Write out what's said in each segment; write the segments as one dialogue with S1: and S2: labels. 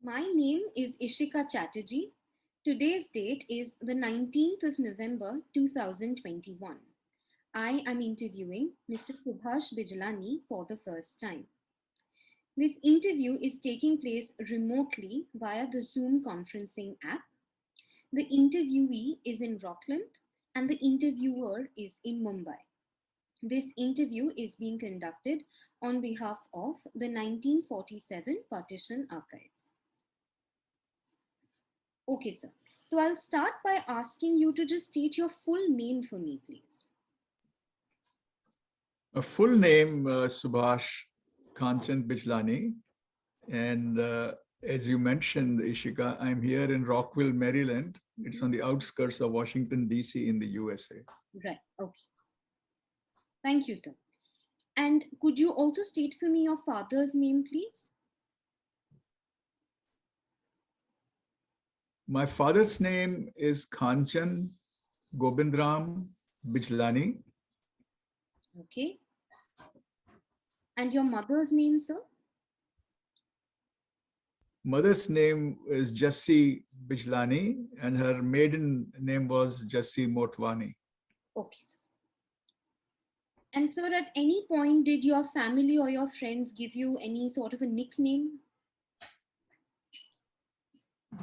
S1: My name is Ishika Chatterjee. Today's date is the 19th of November 2021. I am interviewing Mr. Subash Bijlani for the first time. This interview is taking place remotely via the Zoom conferencing app. The interviewee is in Rockland and the interviewer is in Mumbai. This interview is being conducted on behalf of the 1947 Partition Archive. Okay, sir. So I'll start by asking you to just state your full name for me, please.
S2: A full name, Subash Khanchand Bijlani. And as you mentioned, Ishika, I'm here in Rockville, Maryland. It's on the outskirts of Washington, D.C. in the USA.
S1: Right. Okay. Thank you, sir. And could you also state for me your father's name, please?
S2: My father's name is Khanchand Gobindram Bijlani.
S1: Okay. And your mother's name, sir?
S2: Mother's name is Jassi Bijlani, and her maiden name was Jassi Motwani.
S1: Okay, sir. And sir, at any point did your family or your friends give you any sort of a nickname?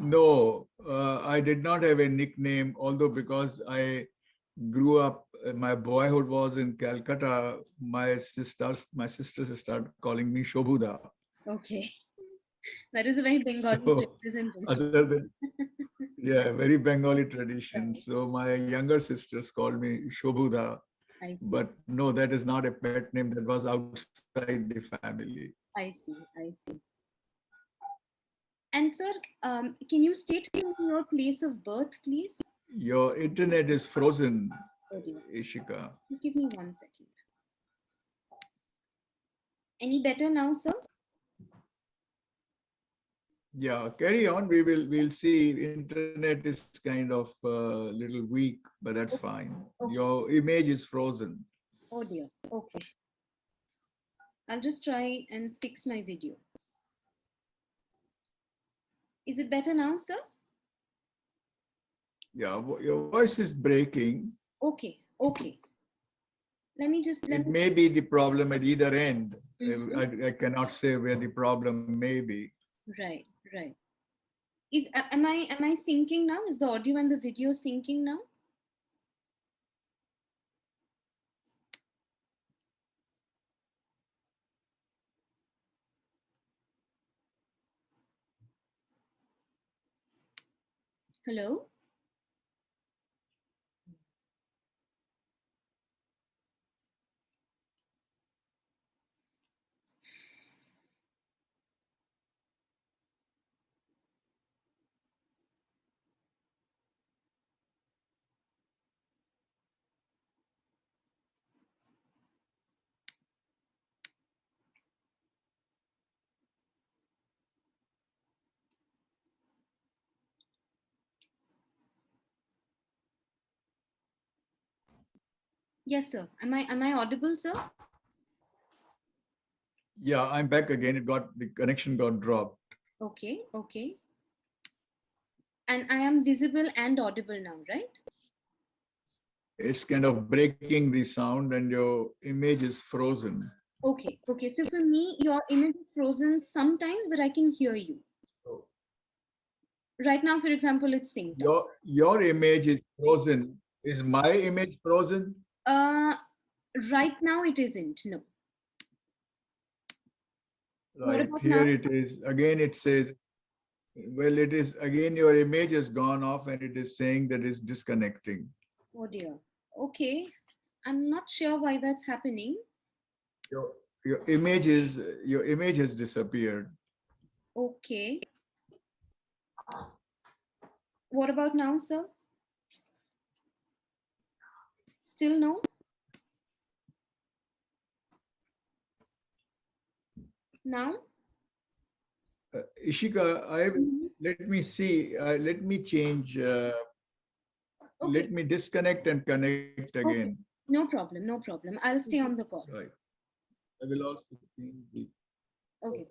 S2: No, I did not have a nickname, although because I grew up, my boyhood was in Calcutta, my sisters started calling me Shobhuda.
S1: Okay. That is a very Bengali
S2: So
S1: phrase, isn't it?
S2: other than, yeah, very Bengali tradition.
S1: Right.
S2: So my younger sisters called me Shobhuda,
S1: I see.
S2: but no, that is not a pet name, that was outside the family.
S1: I see. I see. And sir, can you state for me your place of birth, please?
S2: Your internet is frozen,
S1: Oh dear.
S2: Ishika.
S1: Just give me 1 second. Any better now, sir?
S2: Yeah, carry on. We'll see. Internet is kind of little weak, but that's fine.
S1: Okay.
S2: Your image is frozen.
S1: Oh dear. Okay. I'll just try and fix my video. Is it better now, sir?
S2: Yeah, your voice is breaking.
S1: Okay. Okay. Let
S2: It
S1: me.
S2: may be the problem at either end.
S1: Mhm.
S2: I cannot say where the problem may be.
S1: Right. Right. Am I syncing now? Is the audio and the video syncing now? Hello? Yes, sir. Am I audible, sir?
S2: Yeah, I'm back again. The connection got dropped.
S1: Okay. Okay. And I am visible and audible now, right?
S2: It's kind of breaking the sound, and your image is frozen.
S1: Okay. Okay. So for me, your image is frozen sometimes, but I can hear you.
S2: So
S1: Right now, for example, it's synced up.
S2: your image is frozen. Is my image frozen?
S1: Uh, right now it isn't. No. What
S2: Right
S1: about now?
S2: here it is. Again, it says, well, it is again, your image has gone off and it is saying that it's disconnecting.
S1: Oh dear. Okay. I'm not sure why that's happening.
S2: Your your image has disappeared.
S1: Okay. What about now, sir? Still no? Now?
S2: Ishika, I
S1: Mhm.
S2: let me see. Let me change.
S1: Okay.
S2: Let me disconnect and connect again.
S1: Okay. No problem. No problem. I'll stay on the call.
S2: Right. I will also change the.
S1: Okay.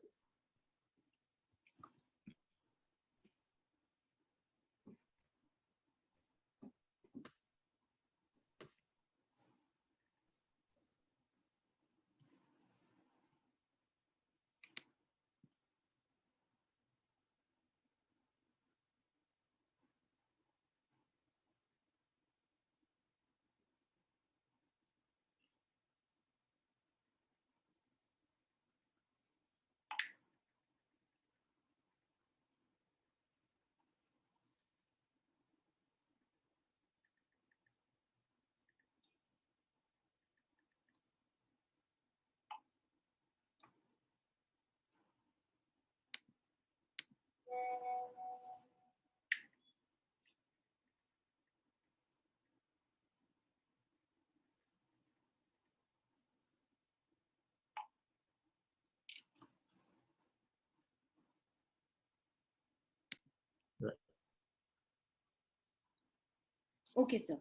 S1: Okay, sir.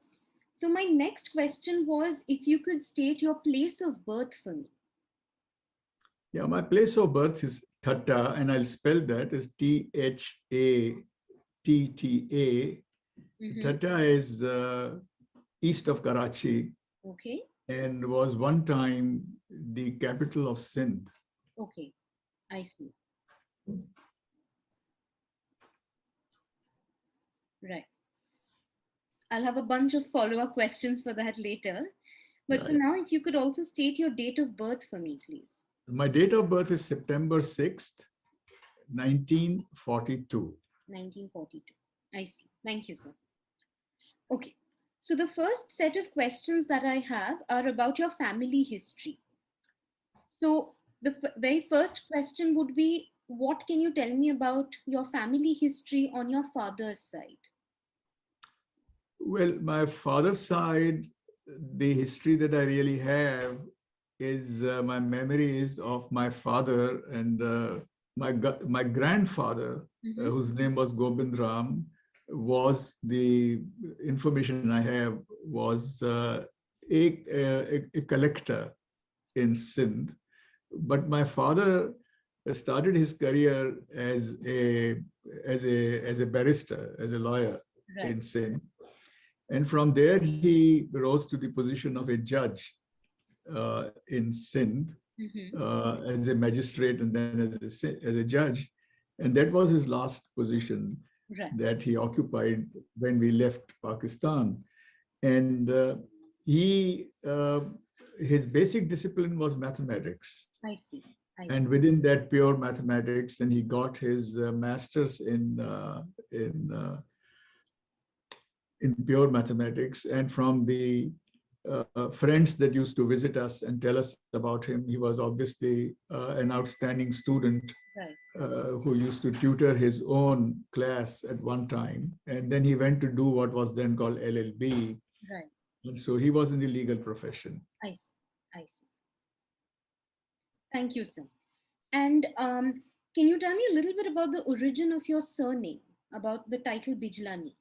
S1: So my next question was if you could state your place of birth for me.
S2: Yeah, my place of birth is Thatta, and I'll spell that as Thatta.
S1: Mm-hmm.
S2: Thatta is east of Karachi
S1: Okay.
S2: and was one time the capital of Sindh.
S1: Okay. I see. Right. I'll have a bunch of follow-up questions for that later. But for
S2: Right.
S1: now, if you could also state your date of birth for me, please.
S2: My date of birth is September 6th, 1942.
S1: 1942. I see. Thank you, sir. Okay. So the first set of questions that I have are about your family history. So the very first question would be, what can you tell me about your family history on your father's side?
S2: Well, my father's side, the history that I really have is my memories of my father and my grandfather,
S1: Mm-hmm.
S2: whose name was Gobind Ram, was the information I have was a collector in Sindh. But my father started his career as a barrister, as a lawyer
S1: Right.
S2: in Sindh, and from there he rose to the position of a judge in Sindh
S1: Mm-hmm.
S2: as a magistrate and then as a judge. And that was his last position
S1: Right.
S2: that he occupied when we left Pakistan. And he, his basic discipline was mathematics.
S1: I see. I
S2: And
S1: see.
S2: within that pure mathematics, then he got his master's in in pure mathematics. And from the friends that used to visit us and tell us about him, he was obviously an outstanding student
S1: Right.
S2: who used to tutor his own class at one time. And then he went to do what was then called LLB.
S1: Right.
S2: And so he was in the legal profession.
S1: I see. I see. Thank you, sir. And can you tell me a little bit about the origin of your surname, about the title Bijlani?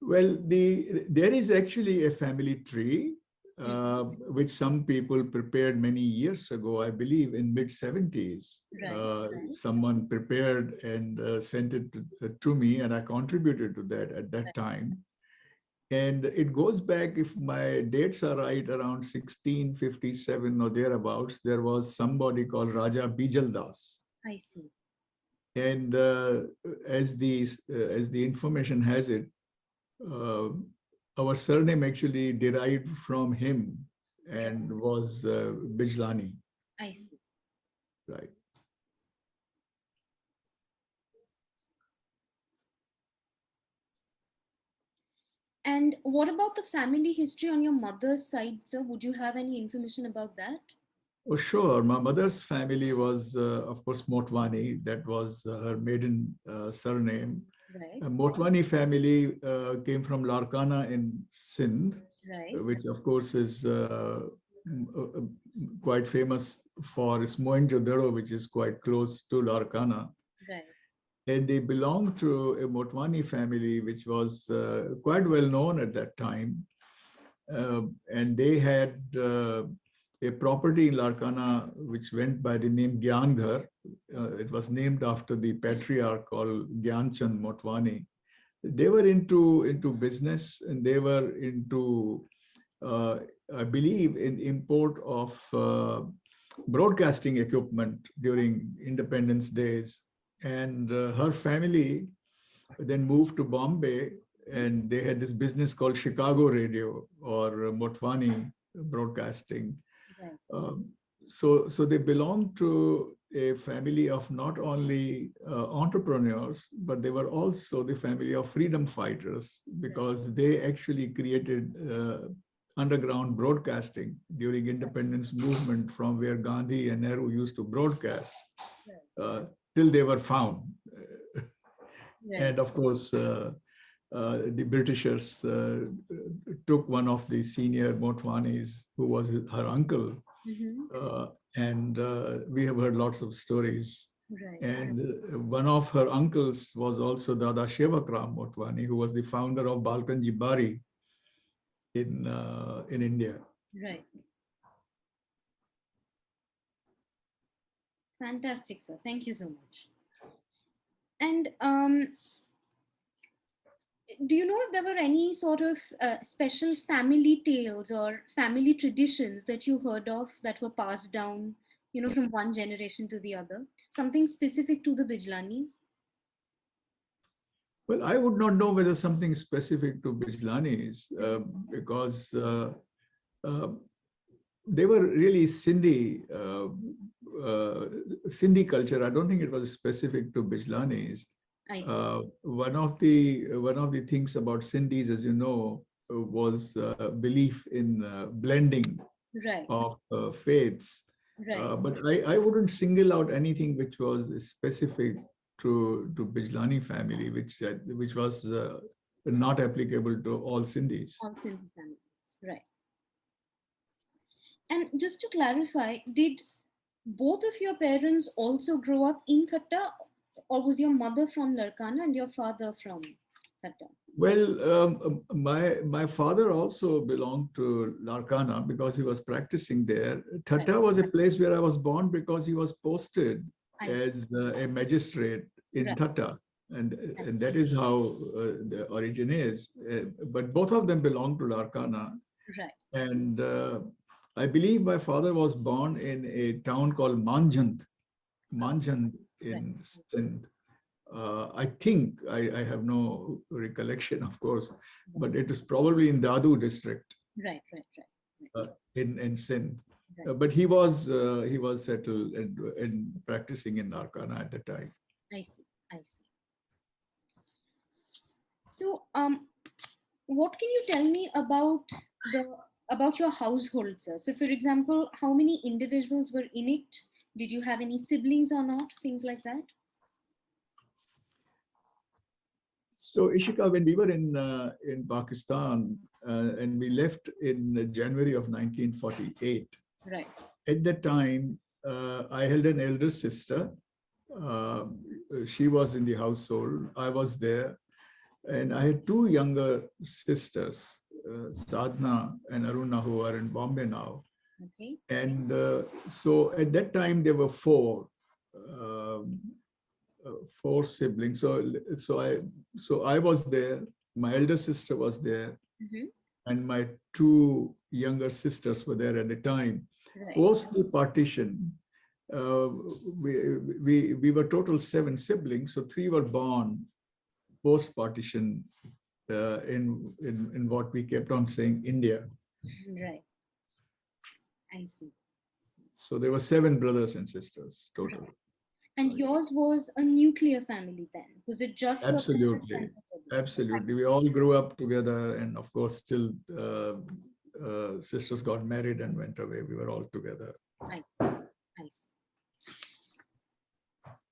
S2: Well, there is actually a family tree,
S1: Mm-hmm.
S2: which some people prepared many years ago, I believe in mid 70s.
S1: Right. Right.
S2: Someone prepared and sent it to me, and I contributed to that at that
S1: Right.
S2: time. And it goes back, if my dates are right, around 1657 or thereabouts. There was somebody called Raja Bijaldas.
S1: I see.
S2: And as the information has it, uh, our surname actually derived from him
S1: Right.
S2: and was Bijlani,
S1: I see.
S2: right?
S1: And what about the family history on your mother's side, sir? Would you have any information about that?
S2: Oh, sure. My mother's family was, of course, Motwani. That was her maiden surname.
S1: Right.
S2: Motwani family came from Larkana in Sindh,
S1: Right.
S2: which, of course, is quite famous for its Mohenjo-daro, which is quite close to Larkana.
S1: Right.
S2: And they belonged to a Motwani family, which was quite well known at that time. And they had a property in Larkana which went by the name Gyanghar. It was named after the patriarch called Khanchand Motwani. They were into business, and they were into, I believe, in import of broadcasting equipment during independence days. And her family then moved to Bombay, and they had this business called Chicago Radio or Motwani Broadcasting.
S1: Right.
S2: Um, so they belonged to a family of not only entrepreneurs, but they were also the family of freedom fighters,
S1: Right.
S2: because they actually created underground broadcasting during
S1: Right.
S2: independence movement, from where Gandhi and Nehru used to broadcast
S1: Right.
S2: uh, till they were found.
S1: Right.
S2: And of course, the Britishers took one of the senior Motwanis, who was her uncle,
S1: Mm-hmm.
S2: uh, and we have heard lots of stories.
S1: Right.
S2: And one of her uncles was also Dada Shevakram Motwani, who was the founder of Balkanji Bari. in India.
S1: Right. Fantastic, sir. Thank you so much. And do you know if there were any sort of special family tales or family traditions that you heard of that were passed down, from one generation to the other? Something specific to the Bijlanis?
S2: Well, I would not know whether something specific to Bijlanis because uh, they were really Sindhi culture. I don't think it was specific to Bijlanis.
S1: I see.
S2: One of the things about Sindhis, as you know, was belief in blending
S1: Right,
S2: of faiths.
S1: right.
S2: But I wouldn't single out anything which was specific to Bijlani family, which was not applicable to all Sindhis.
S1: All Sindhi families. Right. And just to clarify, did both of your parents also grow up in Thatta, or was your mother from Larkana and your father from Thatta?
S2: Well, my father also belonged to Larkana because he was practicing there.
S1: Right.
S2: Thatta was a place where I was born because he was posted
S1: I see.
S2: as a magistrate in
S1: Right.
S2: Thatta,
S1: I
S2: and
S1: see.
S2: that is how the origin is. But both of them belong to Larkana,
S1: Right.
S2: and I believe my father was born in a town called Manjand
S1: Right.
S2: in Sindh. I think I have no recollection, of course, but it is probably in Dadu district
S1: Right. Right. Right.
S2: in Sindh.
S1: Right.
S2: But he was settled and practicing in Narkana at the time.
S1: I see. I see. So, what can you tell me about your household, sir? So, for example, how many individuals were in it? Did you have any siblings or not? Things like that.
S2: So Ishika, when we were in Pakistan and we left in January of 1948,
S1: Right.
S2: at that time I held an elder sister. Uh, she was in the household. I was there. And I had two younger sisters, Sadhna and Aruna, who are in Bombay now.
S1: Okay.
S2: And so at that time, there were um, four siblings. So I was there. My elder sister was there,
S1: Mm-hmm.
S2: and my two younger sisters were there at the time.
S1: Right.
S2: Post the partition, uh, we were total seven siblings. So three were born post partition in what we kept on saying India.
S1: Right. I see.
S2: So there were seven brothers and sisters
S1: Right.
S2: total.
S1: And
S2: Right.
S1: yours was a nuclear family then? Was it just your parents and
S2: Absolutely,
S1: the siblings?
S2: absolutely. We all grew up together, and of course, still sisters got married and went away. We were all together.
S1: I see.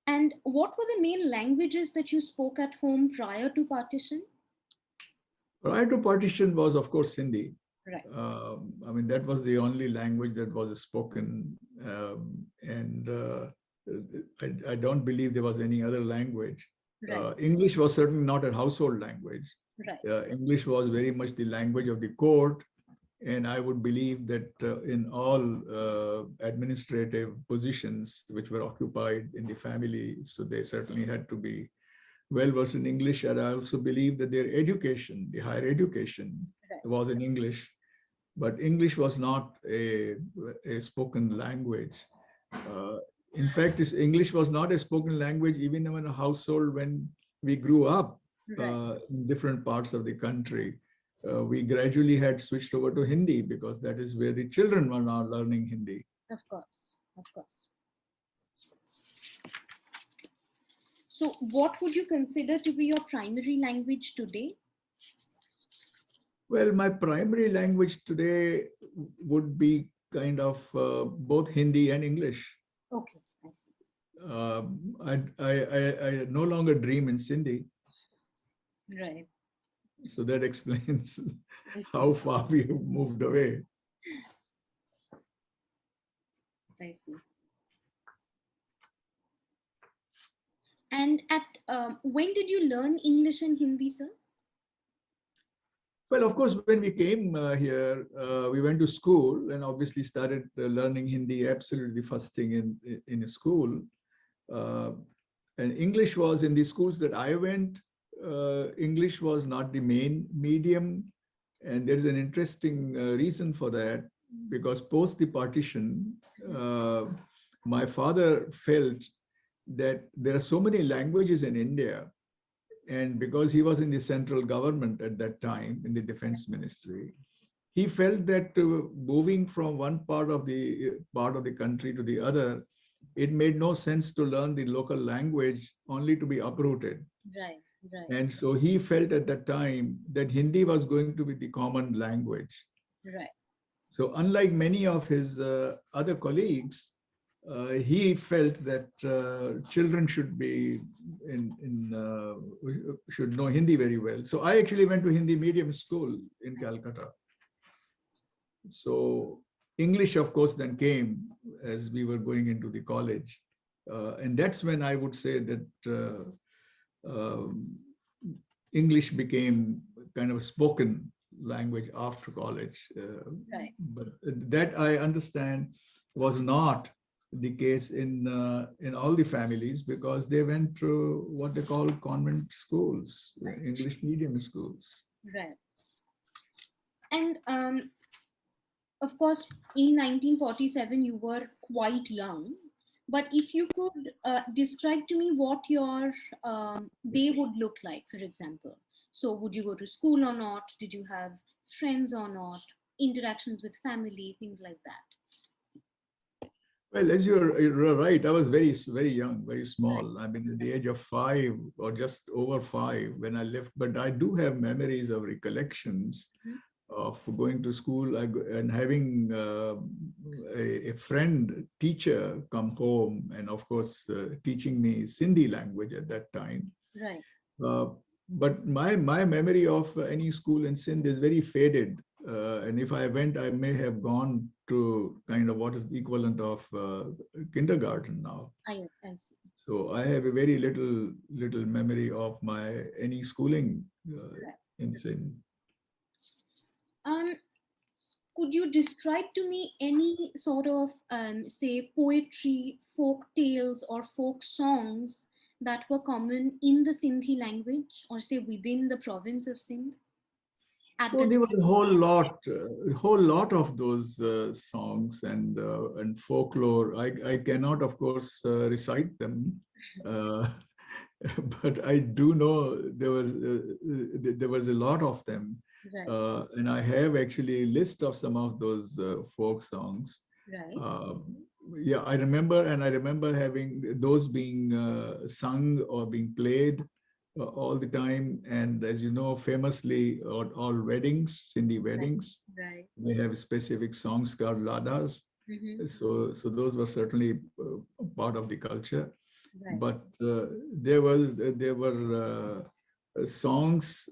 S1: And what were the main languages that you spoke at home prior to partition?
S2: Prior to partition was, of course, Sindhi.
S1: Right.
S2: I mean, that was the only language that was spoken, and I don't believe there was any other language.
S1: Right.
S2: English was certainly not a household language.
S1: Right.
S2: English was very much the language of the court, and I would believe that in all administrative positions which were occupied in the family, so they certainly had to be well versed in English. And I also believe that their education, the higher education,
S1: Right.
S2: was in English, but English was not a spoken language. Uh, in fact, English was not a spoken language even in a household when we grew up
S1: Right.
S2: in different parts of the country. We gradually had switched over to Hindi because that is where the children were now learning Hindi.
S1: Of course. Of course. So, what would you consider to be your primary language today?
S2: Well, my primary language today would be kind of both Hindi and English.
S1: Okay, I see.
S2: I no longer dream in Sindhi,
S1: Right.
S2: so that explains
S1: I
S2: how
S1: see.
S2: far we have moved away.
S1: I see. And at when did you learn English and Hindi, sir?
S2: Well, of course, when we came here, we went to school and obviously started learning Hindi absolutely first thing in school. Uh, and English was in the schools that I went. English was not the main medium, and there's an interesting reason for that because post the partition, uh, my father felt that there are so many languages in India, and because he was in the central government at that time in the defense ministry, he felt that moving from one part of the country to the other, it made no sense to learn the local language only to be uprooted.
S1: Right, right,
S2: And so he felt at that time that Hindi was going to be the common language.
S1: right.
S2: So unlike many of his other colleagues, he felt that children should be should know Hindi very well. So I actually went to Hindi medium school in Calcutta. So English, of course, then came as we were going into the college. And that's when I would say that um, English became kind of spoken language after college.
S1: Right.
S2: But that I understand was not the case in all the families because they went through what they call convent schools, English medium schools.
S1: Right. And of course, in 1947, you were quite young. But if you could describe to me what your day would look like, for example. So, would you go to school or not? Did you have friends or not? Interactions with family, things like that.
S2: Well, as you're right, I was very young, very
S1: Right.
S2: small. I mean, at the age of 5 or just over 5 when I left. But I do have memories of recollections
S1: Mhm.
S2: of going to school and having a friend teacher come home and of course teaching me Sindhi language at that time.
S1: Right.
S2: Uh, but my memory of any school in Sindh is very faded. And if I went, I may have gone to kind of what is the equivalent of kindergarten now.
S1: I see.
S2: So I have a very little memory of my any schooling
S1: Right.
S2: in Sindh.
S1: Um, could you describe to me any sort of, say, poetry, folk tales, or folk songs that were common in the Sindhi language, or say within the province of Sindh at
S2: Oh,
S1: the
S2: there was
S1: time?
S2: a whole lot of those songs and folklore. I cannot, of course, recite them, uh, but I do know there was a lot of them,
S1: Right,
S2: and I have actually a list of some of those folk songs.
S1: right,
S2: Uh, yeah, I remember having those being sung or being played all the time. And as you know, famously, all weddings, Sindhi
S1: right,
S2: weddings,
S1: right.
S2: they have specific songs called ladas.
S1: Mm-hmm.
S2: So those were certainly part of the culture.
S1: Right,
S2: But there were songs,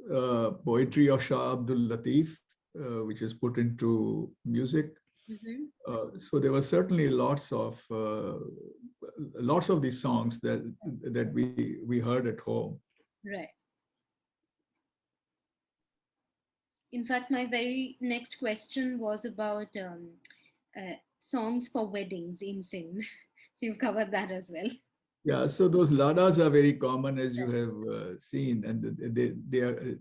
S2: poetry of Shah Abdul Latif, which is put into music.
S1: mm-hmm.
S2: So there were certainly lots of these songs that we heard at home.
S1: Right. In fact, my very next question was about songs for weddings in Sindh. So you've covered that as well.
S2: Yeah, so those ladas are very common, as you have seen, and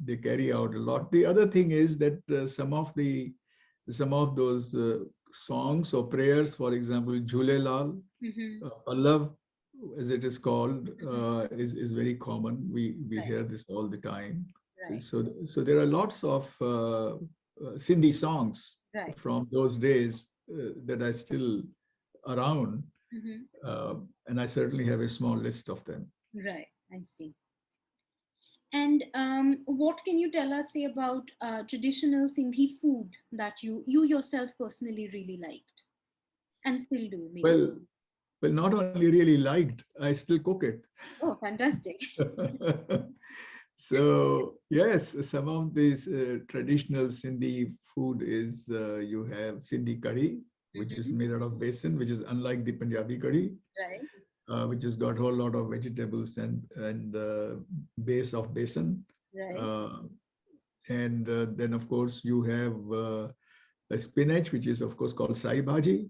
S2: they carry out a lot. The other thing is that some of those songs or prayers, for example, Jhule Lal,
S1: Mm-hmm.
S2: Pallav, as it is called,
S1: Mm-hmm.
S2: is very common. We
S1: Right,
S2: hear this all the time.
S1: right,
S2: So there are lots of Sindhi songs
S1: right.
S2: from those days that are still around,
S1: Mm-hmm.
S2: and I certainly have a small list of them.
S1: Right, I see. And what can you tell us, say, about traditional Sindhi food that you yourself personally really liked and still do, maybe?
S2: Well, not only really liked, I still cook it.
S1: Oh, fantastic.
S2: So yes, some of these traditional Sindhi food is you have Sindhi curry, which is
S1: Mm-hmm.
S2: made out of besan, which is unlike the Punjabi curry,
S1: Right,
S2: which has got a whole lot of vegetables and base of besan.
S1: right,
S2: Uh, And then, of course, you have a spinach, which is, of course, called sai bhaji,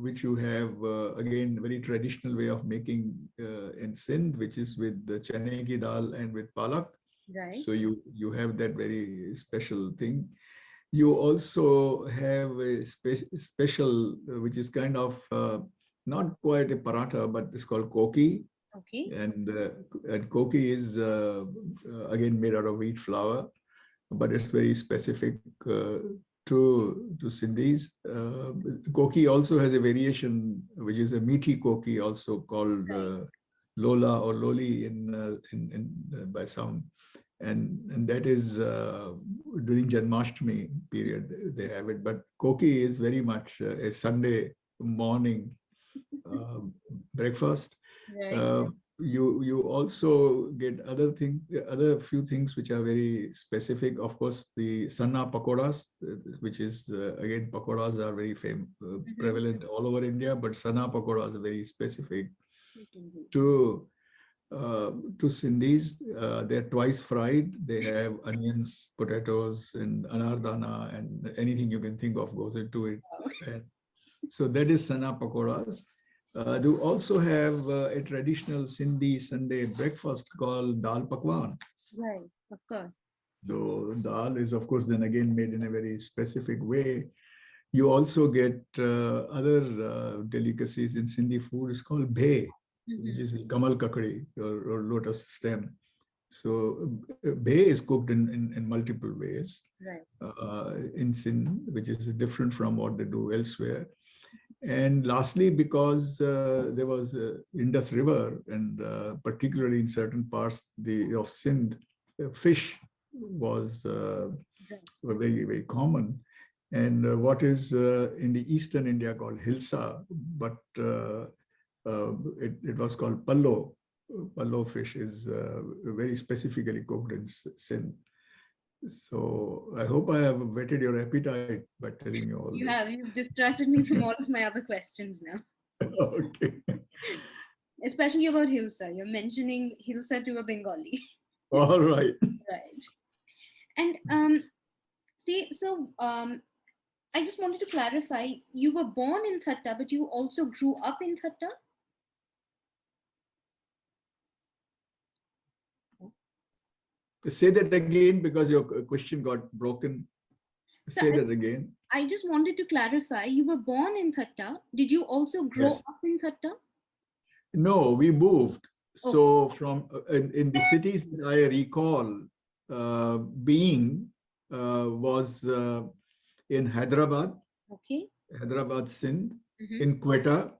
S2: which you have, again, very traditional way of making in Sindh, which is with the chane ki dal and with palak.
S1: Right.
S2: So you have that very special thing. You also have a special, which is kind of not quite a paratha, but it's called koki.
S1: Okay.
S2: And koki is again made out of wheat flour, but it's very specific to Sindhis. Koki also has a variation, which is a meaty koki, also called
S1: Right.
S2: Lola or Loli by some, and that is during Janmashtami period they have it. But koki is very much a Sunday morning uh, breakfast.
S1: Right.
S2: Uh, you also get other things, other few things which are very specific. Of course, the sanna pakoras, which is again pakoras are very prevalent all over India, but sanna pakoras are very specific
S1: Mhm.
S2: to uh, to Sindhis. They're twice fried. They have onions, potatoes, and anardana, and anything you can think of goes into it.
S1: Wow.
S2: And so that is Sana Pakoras. They also have a traditional Sindhi Sunday breakfast called Dal Pakwan.
S1: Right. Of course.
S2: So dal is, of course, then again made in a very specific way. You also get other delicacies in Sindhi food. It's called bhe, which is kamal kakadi or lotus stem. So bhe is cooked in multiple ways
S1: Right.
S2: in Sindh, which is different from what they do elsewhere. And lastly, because there was Indus River, and particularly in certain parts of Sindh, fish was
S1: Right.
S2: very common. And what is in the eastern India called hilsa, but it was called pallo. Pallo fish is very specifically cooked in Sindh. So I hope I have whetted your appetite by telling you all
S1: You
S2: this.
S1: have. You've distracted me from all of my other questions now,
S2: Okay.
S1: especially about Hilsa. You're mentioning Hilsa to a Bengali.
S2: All right.
S1: Right. And see, so I just wanted to clarify. You were born in Thatta, but you also grew up in Thatta.
S2: Say that again because your question got broken.
S1: So
S2: Say that again.
S1: I just wanted to clarify. You were born in Thatta. Did you also grow
S2: Yes.
S1: up in Thatta?
S2: No, we moved.
S1: Okay.
S2: So from in the cities that I recall being was in
S1: Okay.
S2: Hyderabad, Sindh,
S1: Mm-hmm.
S2: in Quetta,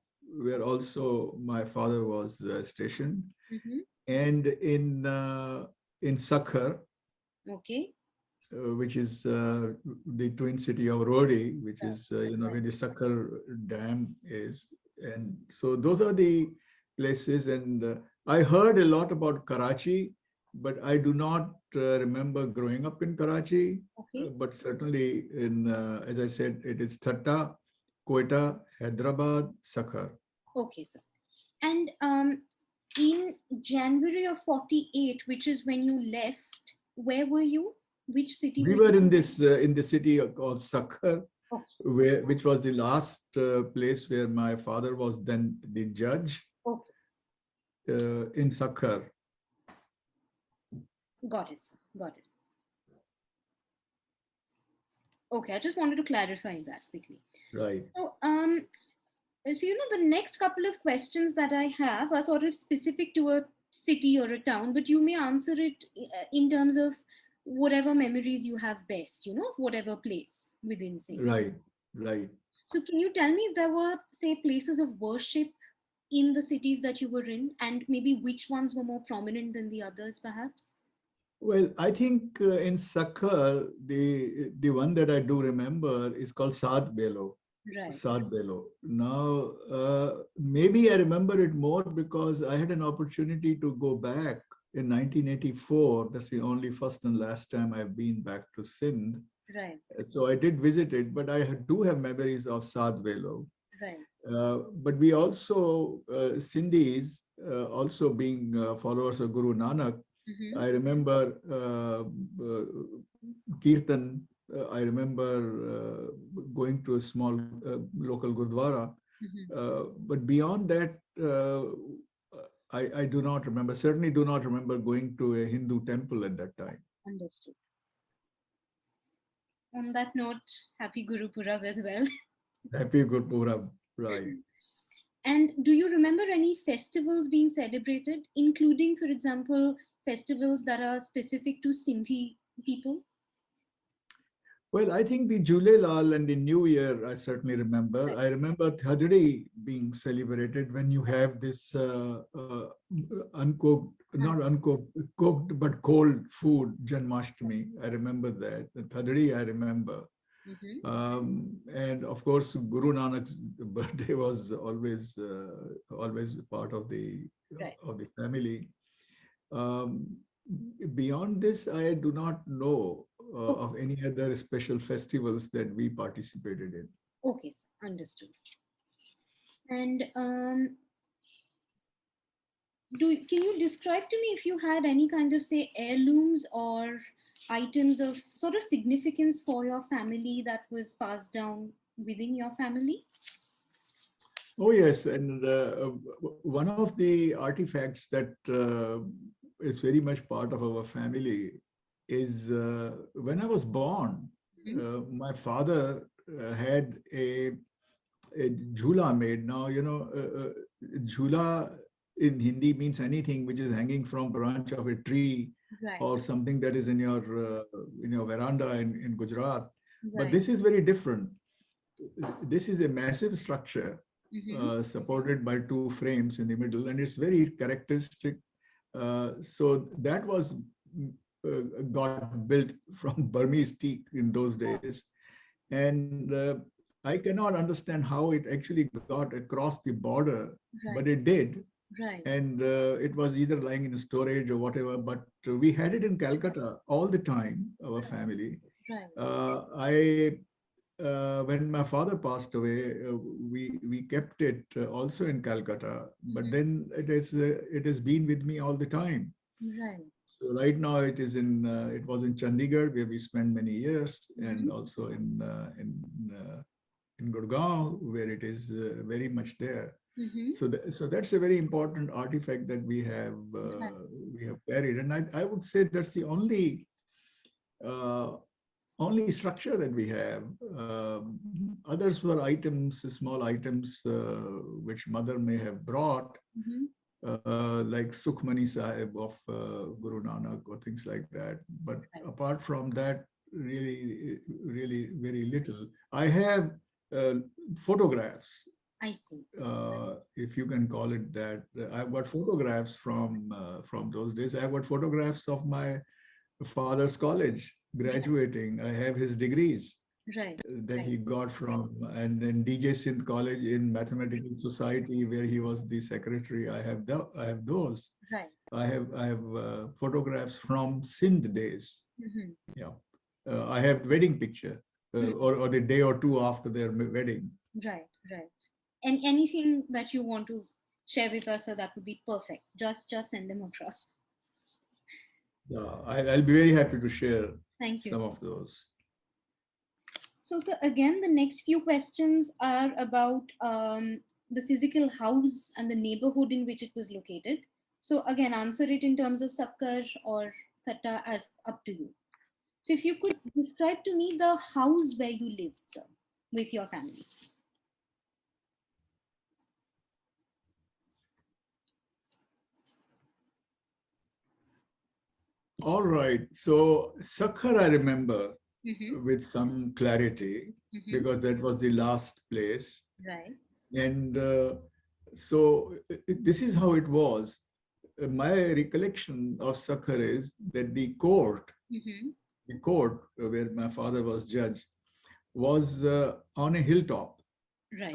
S2: where also my father was stationed,
S1: Mm-hmm.
S2: and in Sakhar,
S1: Okay.
S2: which is the twin city of Rodi, which
S1: Right.
S2: is where
S1: Right.
S2: the Sakhar Dam is, and so those are the places. And I heard a lot about Karachi, but I do not remember growing up in Karachi.
S1: Okay.
S2: But certainly, in as I said, it is Thatta, Quetta, Hyderabad, Sakhar.
S1: Okay, sir. And in January of 48, which is when you left, where were you? Which city
S2: We
S1: were
S2: were
S1: you?
S2: in the city called Sakhar,
S1: Okay.
S2: which was the last place where my father was then the judge
S1: Okay.
S2: in Sakhar.
S1: Got it, sir. Got it. Okay, I just wanted to clarify that quickly.
S2: Right.
S1: So, the next couple of questions that I have are sort of specific to a city or a town, but you may answer it in terms of whatever memories you have best, whatever place within Singh.
S2: Right. Right.
S1: So, can you tell me if there were, say, places of worship in the cities that you were in, and maybe which ones were more prominent than the others, perhaps?
S2: Well, I think in Sakhar, the one that I do remember is called Sad Belo.
S1: Right.
S2: Sad Belo. Now, maybe I remember it more because I had an opportunity to go back in 1984. That's the only first and last time I've been back to Sindh.
S1: Right.
S2: So I did visit it, but I do have memories of Sad Belo.
S1: Right.
S2: But we also, Sindhis, also being followers of Guru Nanak,
S1: Mm-hmm.
S2: I remember Kirtan. I remember going to a small local Gurdwara.
S1: Mm-hmm.
S2: But beyond that, I do not remember, certainly do not remember going to a Hindu temple at that time.
S1: Understood. On that note, happy Guru Purab as well.
S2: Happy Gurpurab, right.
S1: And do you remember any festivals being celebrated, including, for example, festivals that are specific to Sindhi people?
S2: Well, I think the Julelal and the New Year, I certainly remember.
S1: Right.
S2: I remember Thadri being celebrated when you have this uncooked, not uncooked, cooked but cold food, Janmashtami. I remember that. The Thadri, I remember.
S1: Mm-hmm.
S2: And of course, Guru Nanak's birthday was always part
S1: Right.
S2: of the family. Um, Beyond this, I do not know
S1: Oh,
S2: of any other special festivals that we participated in.
S1: okay, sir. Understood. And can you describe to me if you had any kind of, say, heirlooms or items of sort of significance for your family that was passed down within your family?
S2: Oh yes, and one of the artifacts that is very much part of our family is when I was born,
S1: Mhm.
S2: my father had a jhula made. Now, jhula in Hindi means anything which is hanging from branch of a tree
S1: Right,
S2: or something that is in your veranda in Gujarat. But
S1: right.
S2: this is very different. This is a massive structure
S1: Mm-hmm.
S2: supported by two frames in the middle, and it's very characteristic. So that was got built from Burmese teak in those days, and I cannot understand how it actually got across the border, but
S1: Right,
S2: it did.
S1: right,
S2: And it was either lying in storage or whatever, but we had it in Calcutta all the time, our family.
S1: right.
S2: I When my father passed away, we kept it also in Calcutta, but
S1: Mm-hmm.
S2: then it has been with me all the time.
S1: Right.
S2: So right now it was in Chandigarh where we spent many years, and
S1: Mm-hmm.
S2: also in Gurgaon where it is very much there.
S1: Mm-hmm.
S2: So that's a very important artifact that
S1: Right.
S2: we have carried, and I would say that's the uh, only structure that we have. Others were items, small items, which mother may have brought,
S1: Mm-hmm.
S2: like Sukhmani Sahib of Guru Nanak or things like that. But
S1: Right.
S2: apart from that, really very little. I have uh, photographs,
S1: I see.
S2: if you can call it that. I've got photographs from those days. I've got photographs of my father's college
S1: Right.
S2: graduating. I have his degrees
S1: Right.
S2: that
S1: Right.
S2: he got from, and then DJ Sindh College in Mathematical Society, where he was the secretary. I have those.
S1: Right.
S2: I have photographs from Sindh days.
S1: Mm-hmm.
S2: Yeah, I have wedding picture, or the day or two after their wedding.
S1: Right. Right. And anything that you want to share with us, so that would be perfect. Just send them across.
S2: Yeah, I'll be very happy to share
S1: Thank you.
S2: some of those.
S1: So, sir, again, the next few questions are about the physical house and the neighborhood in which it was located. So, again, answer it in terms of Sakkar or Thatta, as up to you. So, if you could describe to me the house where you lived, sir, with your family.
S2: All right. So Sakhar, I remember
S1: Mm-hmm.
S2: with some clarity
S1: Mm-hmm.
S2: because that was the last place.
S1: Right.
S2: And so this is how it was. My recollection of Sakhar is that
S1: Mm-hmm.
S2: the court where my father was judge, was on a hilltop.
S1: Right.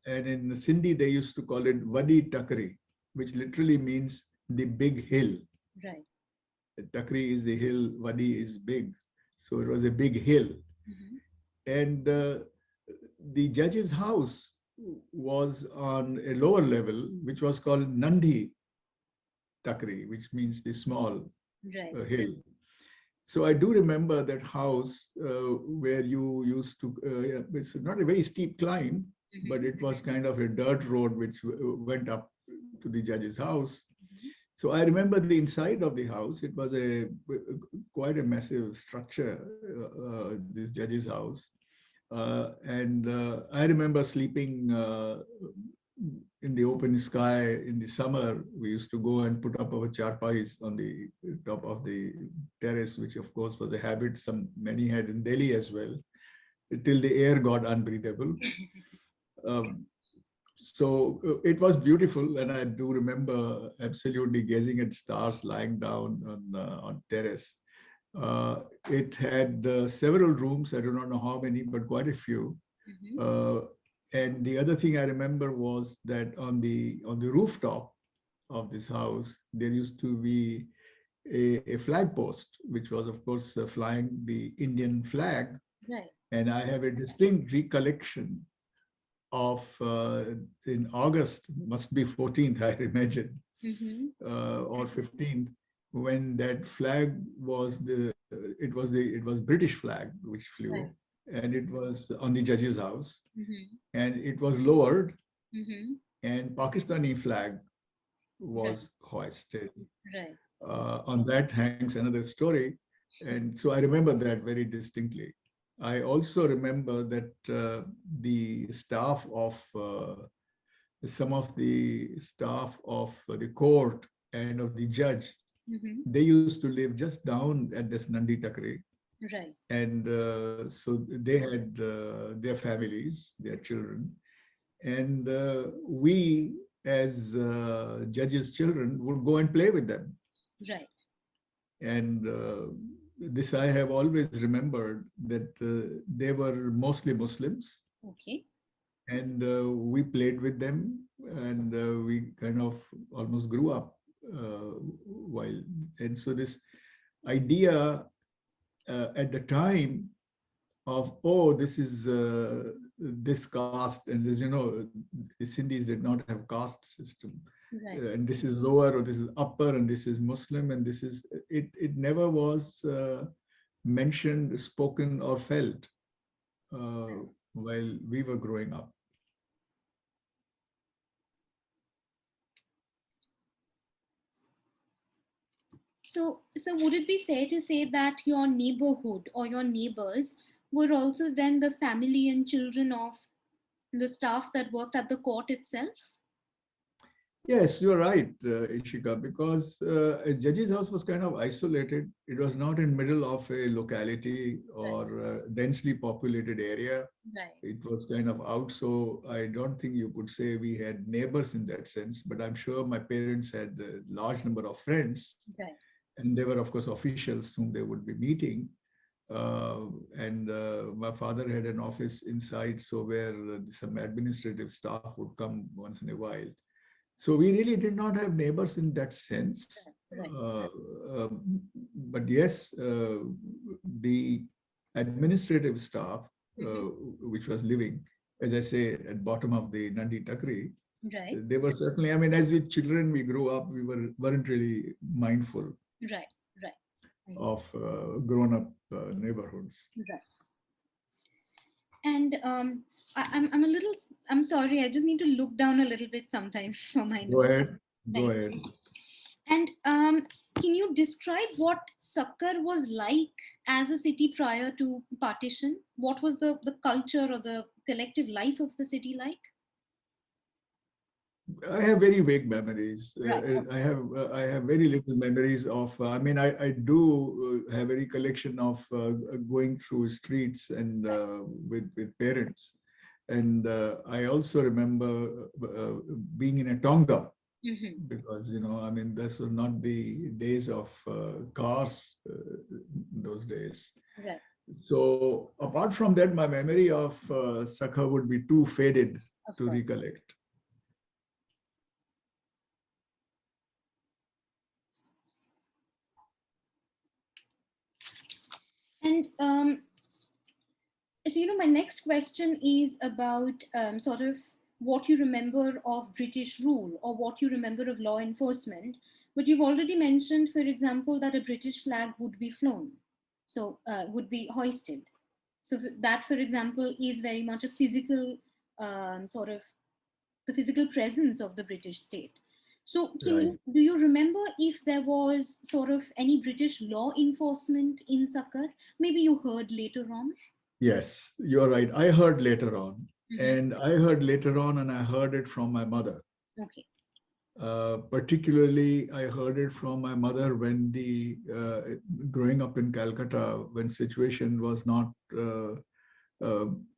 S2: And in Sindhi, they used to call it Vadi Takri, which literally means the big hill.
S1: Right.
S2: Takri is the hill, Wadi is big. So it was a big hill.
S1: Mm-hmm.
S2: And the judge's house was on a lower level, which was called Nandi Takri, which means the small.
S1: Right.
S2: hill. So I do remember that house where you used to, it's not a very steep climb, but it was kind of a dirt road which went up to the judge's house. So I remember the inside of the house. It was a quite a massive structure, this judge's house. And I remember sleeping in the open sky in the summer. We used to go and put up our charpais on the top of the terrace, which of course was a habit some many had in Delhi as well, till the air got unbreathable. Um, so it was beautiful, and I do remember absolutely gazing at stars lying down on terrace. It had several rooms. I do not know how many, but quite a few. Uh, and the other thing I remember was that on the rooftop of this house, there used to be a flag post, which was, of course, flying the Indian flag.
S1: Right.
S2: And I have a distinct recollection of in August, must be 14th, I imagine, or 15th, when that flag was it was British flag which flew,
S1: Right.
S2: and it was on the judge's house,
S1: Mm-hmm.
S2: and it was lowered,
S1: Mm-hmm.
S2: and Pakistani flag
S1: Right.
S2: was hoisted.
S1: Right.
S2: On that hangs another story. And so I remember that very distinctly. I also remember that the staff of some of the staff of the court and of the judge,
S1: Mm-hmm.
S2: they used to live just down at this Nandi Takri.
S1: Right.
S2: And so they had their families, their children. And we, as judges' children, would go and play with them.
S1: Right.
S2: And this I have always remembered, that they were mostly Muslims,
S1: Okay.
S2: and we played with them, and we kind of almost grew up while. And so this idea at the time of, oh, this is this caste, and as you know, the Sindhis did not have caste system.
S1: Right.
S2: And this is lower, or this is upper, and this is Muslim, and this is it. It never was mentioned, spoken, or felt while we were growing up.
S1: So would it be fair to say that your neighborhood or your neighbors were also then the family and children of the staff that worked at the court itself?
S2: Yes, you're right, Ishika, because a judge's house was kind of isolated. It was not in middle of a locality
S1: Right.
S2: or densely populated area.
S1: Right.
S2: It was kind of out, so I don't think you could say we had neighbors in that sense, but I'm sure my parents had a large number of friends,
S1: Right.
S2: and they were, of course, officials whom they would be meeting. And my father had an office inside, so where some administrative staff would come once in a while. So we really did not have neighbors in that sense.
S1: Right.
S2: But yes, the administrative staff, which was living, as I say, at bottom of the Nandi Takri,
S1: Right.
S2: they were certainly, I mean, as we children, we grew up, we weren't really mindful
S1: Right. Right. I see.
S2: of grown-up neighborhoods.
S1: Right. And I'm a little, I'm sorry, I just need to look down a little bit sometimes for my
S2: Go
S1: notes.
S2: ahead, go
S1: Thank
S2: ahead.
S1: you. And can you describe what Sakkar was like as a city prior to partition? What was the culture or the collective life of the city like?
S2: I have very vague memories.
S1: Right.
S2: I have very little memories of. I mean, I do have a recollection of going through streets and with parents, and I also remember being in a tonga,
S1: Mm-hmm.
S2: because I mean, this was not the days of cars those days.
S1: Right.
S2: So apart from that, my memory of Sakha would be too faded
S1: Of
S2: to
S1: course.
S2: recollect.
S1: And so, my next question is about sort of what you remember of British rule or what you remember of law enforcement But you've already mentioned, for example, that a British flag would be flown, so would be hoisted. So that, for example, is very much a physical sort of the physical presence of the British state. So,
S2: Right.
S1: do you remember if there was sort of any British law enforcement in Sakkar? Maybe you heard later on.
S2: Yes, you're right. I heard later on,
S1: Hmm.
S2: and I heard later on, and I heard it from my mother.
S1: Okay.
S2: Particularly, I heard it from my mother when the growing up in Calcutta, when situation was not uh,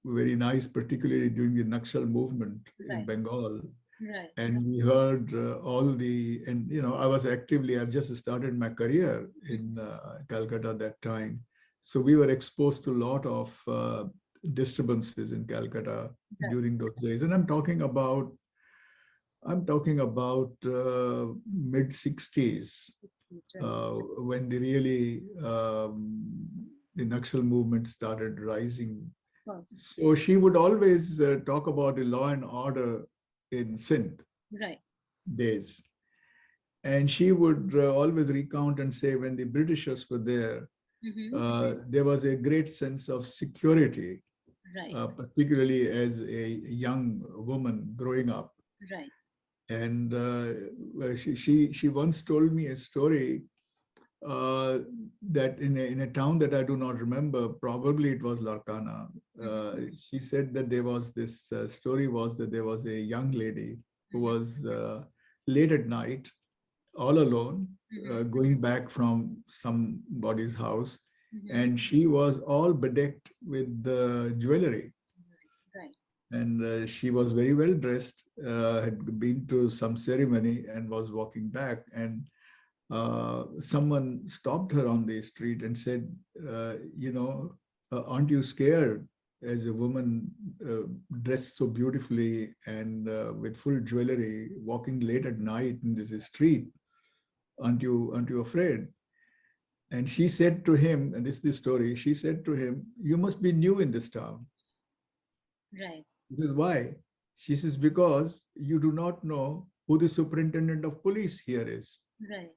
S2: very nice, particularly during the Naxal movement in
S1: Right.
S2: Bengal.
S1: Right.
S2: And we heard all the, and I was actively, I've just started my career in Calcutta that time. So we were exposed to a lot of disturbances in Calcutta
S1: Right.
S2: during those days. And I'm talking about mid 60s,
S1: Right.
S2: when the Naxal movement started rising.
S1: Of course.
S2: So she would always talk about the law and order in Sindh
S1: Right.
S2: days. And she would always recount and say when the Britishers were
S1: Mm-hmm.
S2: there was a great sense of security,
S1: Right.
S2: particularly as a young woman growing up.
S1: Right.
S2: And she once told me a story uh, that in a town that I do not remember, probably it was Larkana.
S1: Mm-hmm.
S2: She said that there was this story was that there was a young lady who
S1: Mm-hmm.
S2: was late at night, all alone,
S1: Mm-hmm.
S2: going back from somebody's house,
S1: Mm-hmm.
S2: and she was all bedecked with the jewelry.
S1: Right.
S2: And she was very well dressed, had been to some ceremony and was walking back. And someone stopped her on the street and said, aren't you scared as a woman dressed so beautifully and with full jewelry, walking late at night in this street? Aren't you afraid? And she said to him, and this is the story, she said to him, you must be new in this town.
S1: Right.
S2: He says, why? She says, because you do not know who the superintendent of police here is.
S1: Right.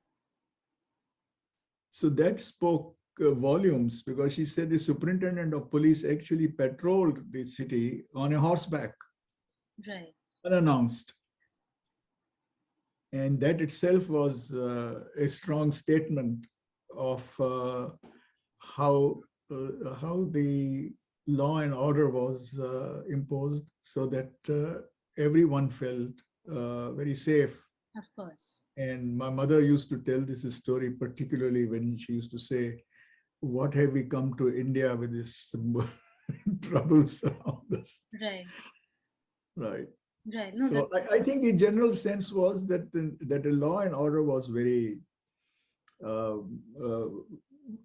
S2: So that spoke volumes, because she said the superintendent of police actually patrolled the city on a horseback,
S1: Right.
S2: unannounced. And that itself was a strong statement of how the law and order was imposed, so that everyone felt very safe.
S1: Of course.
S2: And my mother used to tell this story, particularly when she used to say, what have we come to India with this troubles around us?
S1: Right.
S2: Right.
S1: Right. No, that.
S2: So I think the general sense was that the law and order was uh, uh,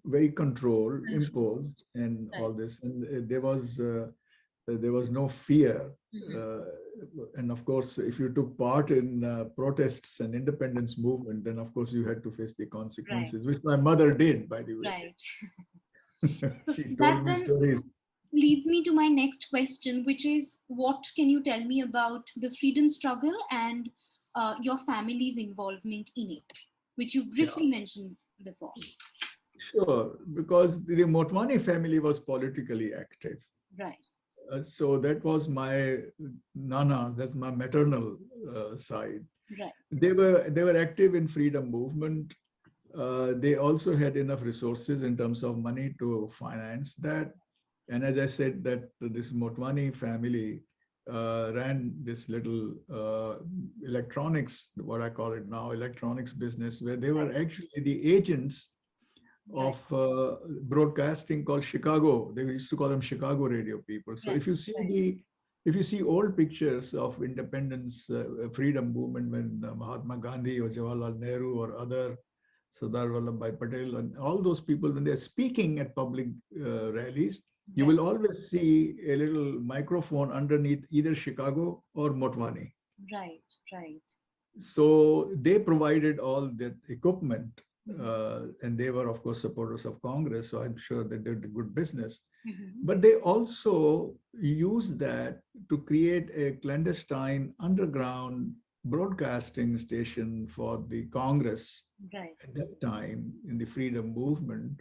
S2: very controlled, imposed, and
S1: Right.
S2: all this, and there was no fear.
S1: Mm-hmm.
S2: Uh, and of course, if you took part in protests and independence movement, then of course you had to face the
S1: Right.
S2: consequences, which my mother did, by the way.
S1: Right. So
S2: She
S1: that
S2: told me
S1: then
S2: stories.
S1: leads me to my next question, which is what can you tell me about the freedom struggle and your family's involvement in it, which you
S2: Yeah,
S1: briefly mentioned before?
S2: sure, because the Motwani family was politically active.
S1: Right.
S2: So that was my nana, that's my maternal side.
S1: Right.
S2: They were active in freedom movement. They also had enough resources in terms of money to finance that. And as I said, that this Motwani family ran this little electronics, what I call it now, electronics business, where they were actually the agents
S1: Right.
S2: of broadcasting called Chicago. They used to call them Chicago radio people. So
S1: Right.
S2: if you see old pictures of independence, freedom movement, when Mahatma Gandhi or Jawaharlal Nehru or other Sardar Vallabhbhai Patel and all those people, when they're speaking at public rallies, you
S1: Right.
S2: will always see a little microphone underneath either Chicago or Motwani.
S1: Right. Right.
S2: So they provided all that equipment,
S1: Mm-hmm.
S2: and they were, of course, supporters of Congress. So I'm sure they did good business.
S1: Mm-hmm.
S2: But they also used that to create a clandestine underground broadcasting station for the Congress
S1: Right.
S2: at that time in the freedom movement.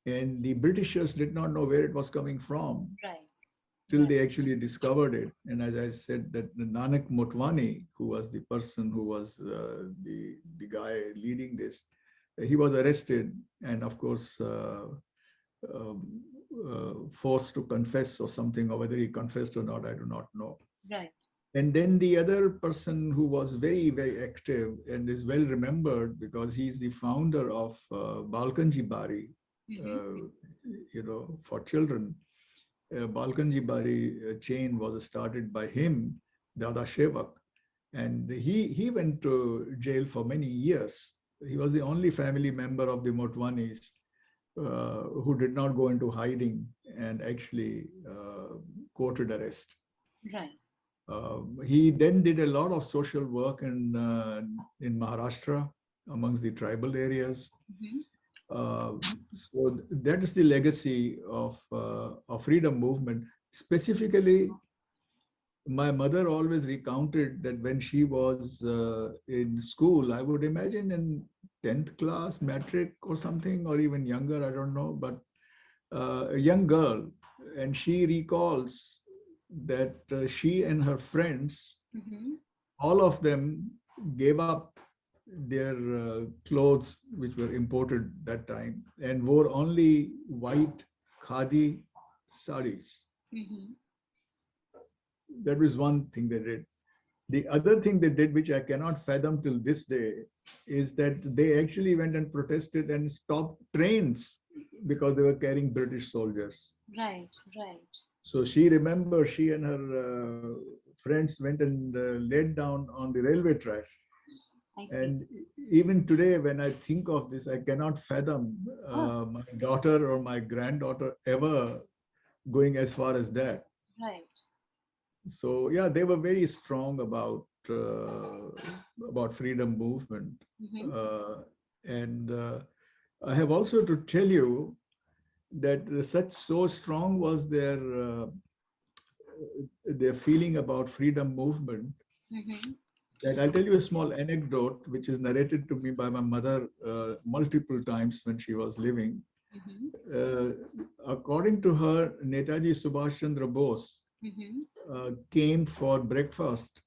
S2: And the Britishers did not know where it was coming from
S1: Right.
S2: till
S1: Right.
S2: they actually discovered it. And as I said, that Nanak Motwani, who was the person who was the guy leading this, he was arrested and, of course, um, forced to confess or something, or whether he confessed or not, I do not know.
S1: Right.
S2: And then the other person who was very, very active and is well remembered because he's the founder of Balkanji Bari,
S1: Mm-hmm.
S2: uh, for children. Balkanji Bari chain was started by him, Dada Shevak, and he went to jail for many years. He was the only family member of the Motwanis who did not go into hiding and actually courted arrest.
S1: Right.
S2: He then did a lot of social work in Maharashtra amongst the tribal areas.
S1: Mm-hmm.
S2: So that is the legacy of freedom movement. Specifically, my mother always recounted that when she was in school, I would imagine in 10th class, matric or something, or even younger, I don't know, but a young girl, and she recalls that she and her friends,
S1: Mm-hmm.
S2: all of them gave up their clothes, which were imported that time, and wore only white khadi saris.
S1: Mm-hmm.
S2: That was one thing they did. The other thing they did, which I cannot fathom till this day, is that they actually went and protested and stopped trains because they were carrying British soldiers.
S1: Right. Right.
S2: So she remembers she and her friends went and laid down on the railway track.
S1: I see.
S2: And even today, when I think of this, I cannot fathom
S1: Oh,
S2: my daughter or my granddaughter ever going as far as that.
S1: right.
S2: So yeah, they were very strong about freedom movement,
S1: Mm-hmm.
S2: and I have also to tell you that such so strong was their feeling about freedom movement
S1: Mm-hmm.
S2: that I'll tell you a small anecdote which is narrated to me by my mother multiple times when she was living.
S1: Mm-hmm.
S2: Uh, According to her, Netaji Subhash Chandra Bose
S1: Mm-hmm.
S2: came for breakfast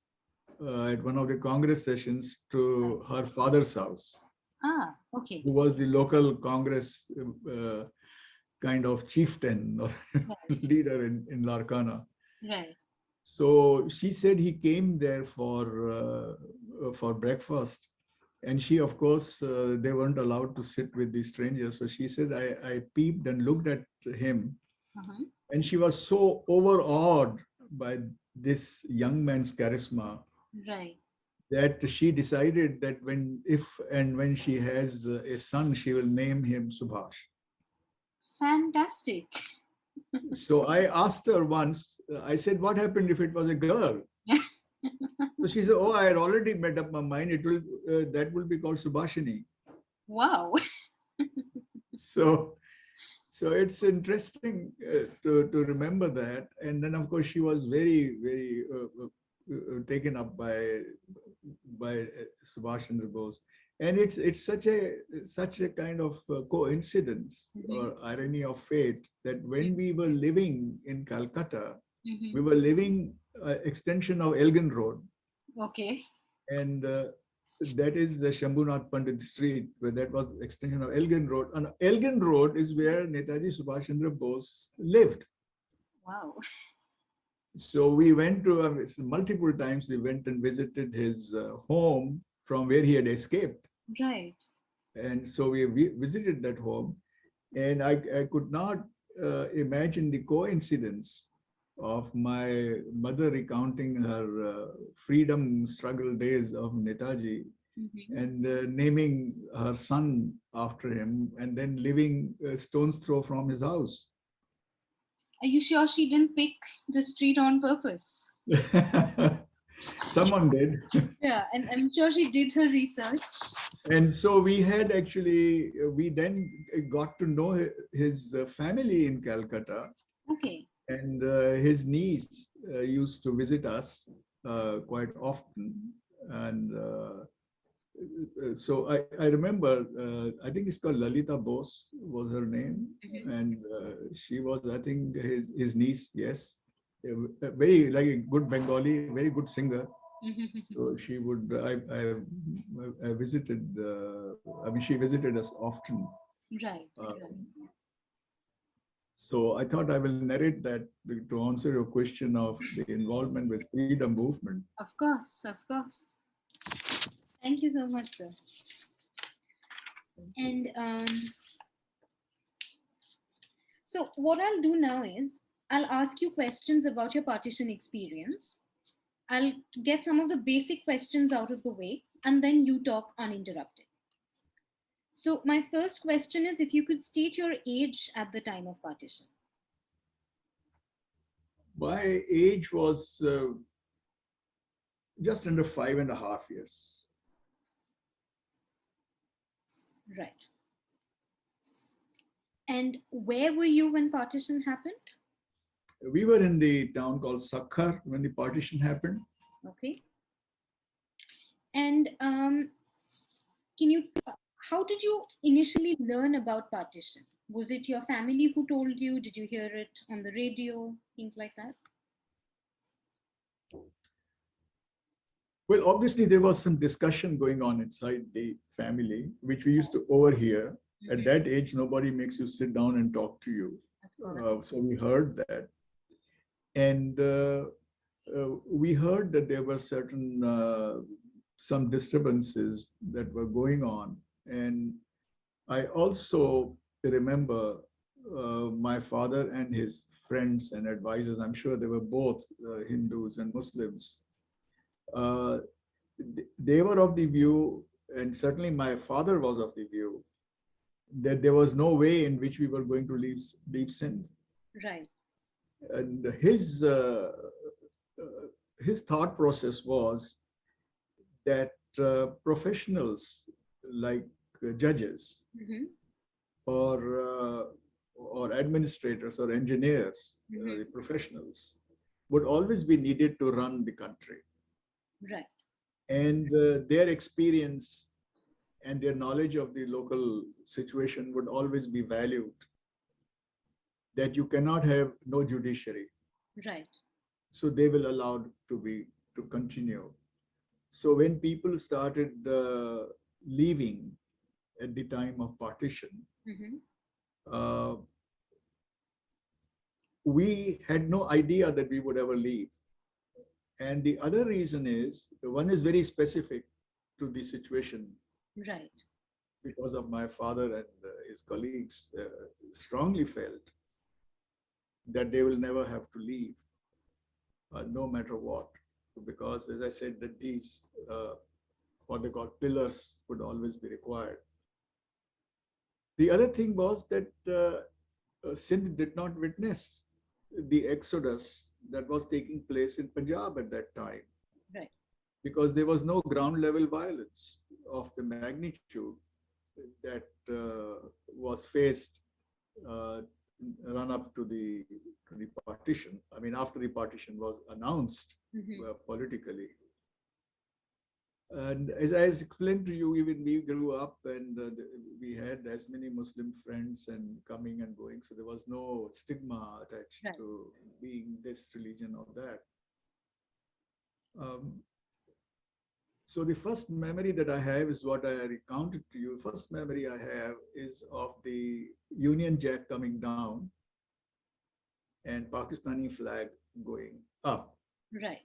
S2: at one of the Congress sessions
S1: Right.
S2: to her father's house,
S1: Ah, okay.
S2: who was the local Congress kind of chieftain or
S1: Right.
S2: leader in Larkana.
S1: Right.
S2: So she said he came there for breakfast, and she, of course, they weren't allowed to sit with these strangers. So she said, I peeped and looked at him,
S1: Uh-huh.
S2: and she was so overawed by this young man's charisma
S1: Right.
S2: that she decided that if and when she has a son, she will name him Subhash.
S1: Fantastic.
S2: So I asked her once, I said, what happened if it was a girl? So she said, oh, I had already made up my mind. That will be called Subhashini.
S1: Wow.
S2: So, so it's interesting to remember that. And then, of course, she was very, very taken up by Subhash Chandra Bose. And it's such a kind of coincidence
S1: Mm-hmm.
S2: or irony of fate that when we were living in Calcutta, we
S1: Mm-hmm.
S2: were living extension of Elgin Road,
S1: Okay.
S2: and that is the Shambhunath Pandit Street, where that was extension of Elgin Road. And Elgin Road is where Netaji Subhash Chandra Bose lived.
S1: Wow.
S2: So we went to multiple times. We went and visited his home from where he had escaped,
S1: Right.
S2: and so we visited that home. And I could not imagine the coincidence of my mother recounting her freedom struggle days of Netaji
S1: Mm-hmm.
S2: and naming her son after him, and then living a stone's throw from his house.
S1: Are you sure she didn't pick the street on purpose?
S2: Someone did.
S1: Yeah, and I'm sure she did her research.
S2: And so we had actually, we then got to know his family in Calcutta,
S1: Okay.
S2: and his niece used to visit us quite often. And so I remember, I think it's called Lalita Bose was her name.
S1: Mhm.
S2: And she was, I think, his niece, yes. A very like a good Bengali, very good singer. So she would, I visited, I mean, she visited us often.
S1: Right, right.
S2: Um, so I thought I will narrate that to answer your question of the involvement with freedom movement.
S1: Of course, of course. Thank you so much, sir. And so, what I'll do now is I'll ask you questions about your partition experience. I'll get some of the basic questions out of the way, and then you talk uninterrupted. So, my first question is if you could state your age at the time of partition.
S2: My age was just under 5.5 years.
S1: Right. And where were you when partition happened?
S2: We were in the town called Sakhar when the partition happened.
S1: Okay. And can you, how did you initially learn about partition? Was it your family who told you? Did you hear it on the radio? Things like that?
S2: Well, obviously, there was some discussion going on inside the family, which we used to overhear. At
S1: Mhm.
S2: that age, nobody makes you sit down and talk to you.
S1: Of course.
S2: So we heard that. And we heard that there were certain, some disturbances that were going on. And I also remember my father and his friends and advisors, I'm sure they were both Hindus and Muslims. Uh, they were of the view, and certainly my father was of the view, that there was no way in which we were going to leave Sindh.
S1: Right.
S2: And his thought process was that professionals like judges
S1: Mm-hmm.
S2: or or administrators or engineers,
S1: Mm-hmm.
S2: the professionals, would always be needed to run the country.
S1: Right.
S2: And their experience and their knowledge of the local situation would always be valued, that you cannot have no judiciary.
S1: Right.
S2: So they will allow to continue. So when people started leaving at the time of partition,
S1: Mm-hmm.
S2: uh, we had no idea that we would ever leave. And the other reason is, one is very specific to the situation,
S1: Right.
S2: because of my father and his colleagues strongly felt that they will never have to leave, no matter what. Because as I said, that these, what they call pillars, would always be required. The other thing was that Sindh did not witness the exodus that was taking place in Punjab at that time,
S1: Right.
S2: because there was no ground level violence of the magnitude that was faced uh, run up to the partition. I mean, after the partition was announced
S1: Mm-hmm.
S2: politically. And as I explained to you, even we grew up and we had as many Muslim friends and coming and going. So there was no stigma attached
S1: Right.
S2: to being this religion or that. Um, so the first memory that I have is what I recounted to you. First memory I have is of the Union Jack coming down and Pakistani flag going up.
S1: Right.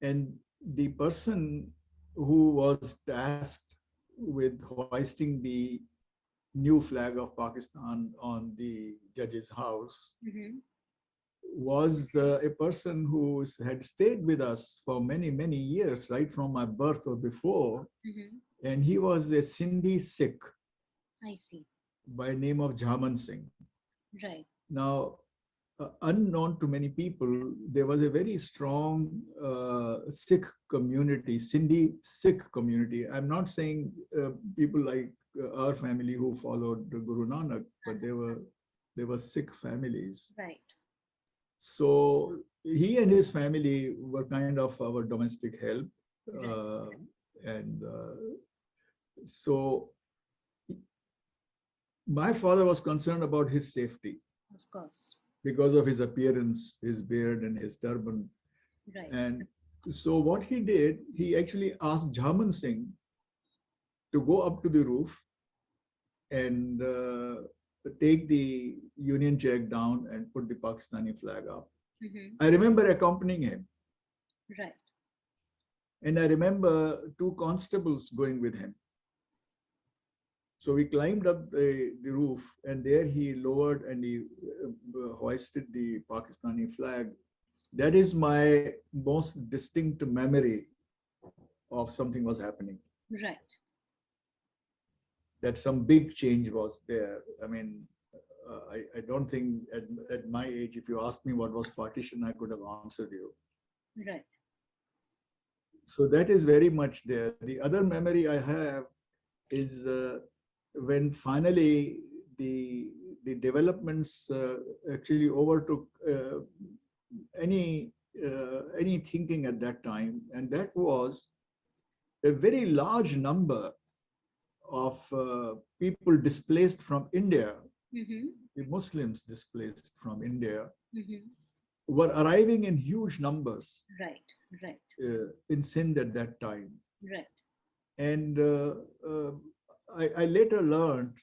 S2: And the person who was tasked with hoisting the new flag of Pakistan on the judge's house
S1: Mm-hmm.
S2: was a person who had stayed with us for many, many years, right from my birth or before.
S1: Mm-hmm.
S2: And he was a Sindhi Sikh
S1: I see.
S2: by name of Jhaman Singh.
S1: Right.
S2: Now, unknown to many people, there was a very strong Sikh community, Sindhi Sikh community. I'm not saying people like our family who followed Guru Nanak, but there were Sikh families.
S1: Right.
S2: So he and his family were kind of our domestic help.
S1: Right.
S2: And so my father was concerned about his safety
S1: Of course.
S2: because of his appearance, his beard and his turban.
S1: Right.
S2: And so what he did, he actually asked Jhaman Singh to go up to the roof and take the Union Jack down and put the Pakistani flag up.
S1: Mm-hmm.
S2: I remember accompanying him.
S1: Right.
S2: And I remember two constables going with him. So we climbed up the roof, and there he lowered and he hoisted the Pakistani flag. That is my most distinct memory of something was happening.
S1: Right.
S2: That some big change was there. I mean, I don't think at my age, if you asked me what was partition, I could have answered you.
S1: Right.
S2: So that is very much there. The other memory I have is when finally the developments actually overtook any thinking at that time, and that was a very large number of people displaced from India,
S1: Mm-hmm.
S2: the Muslims displaced from India,
S1: Mm-hmm.
S2: were arriving in huge numbers
S1: Right. Right.
S2: in Sindh at that time.
S1: Right.
S2: And uh, I later learned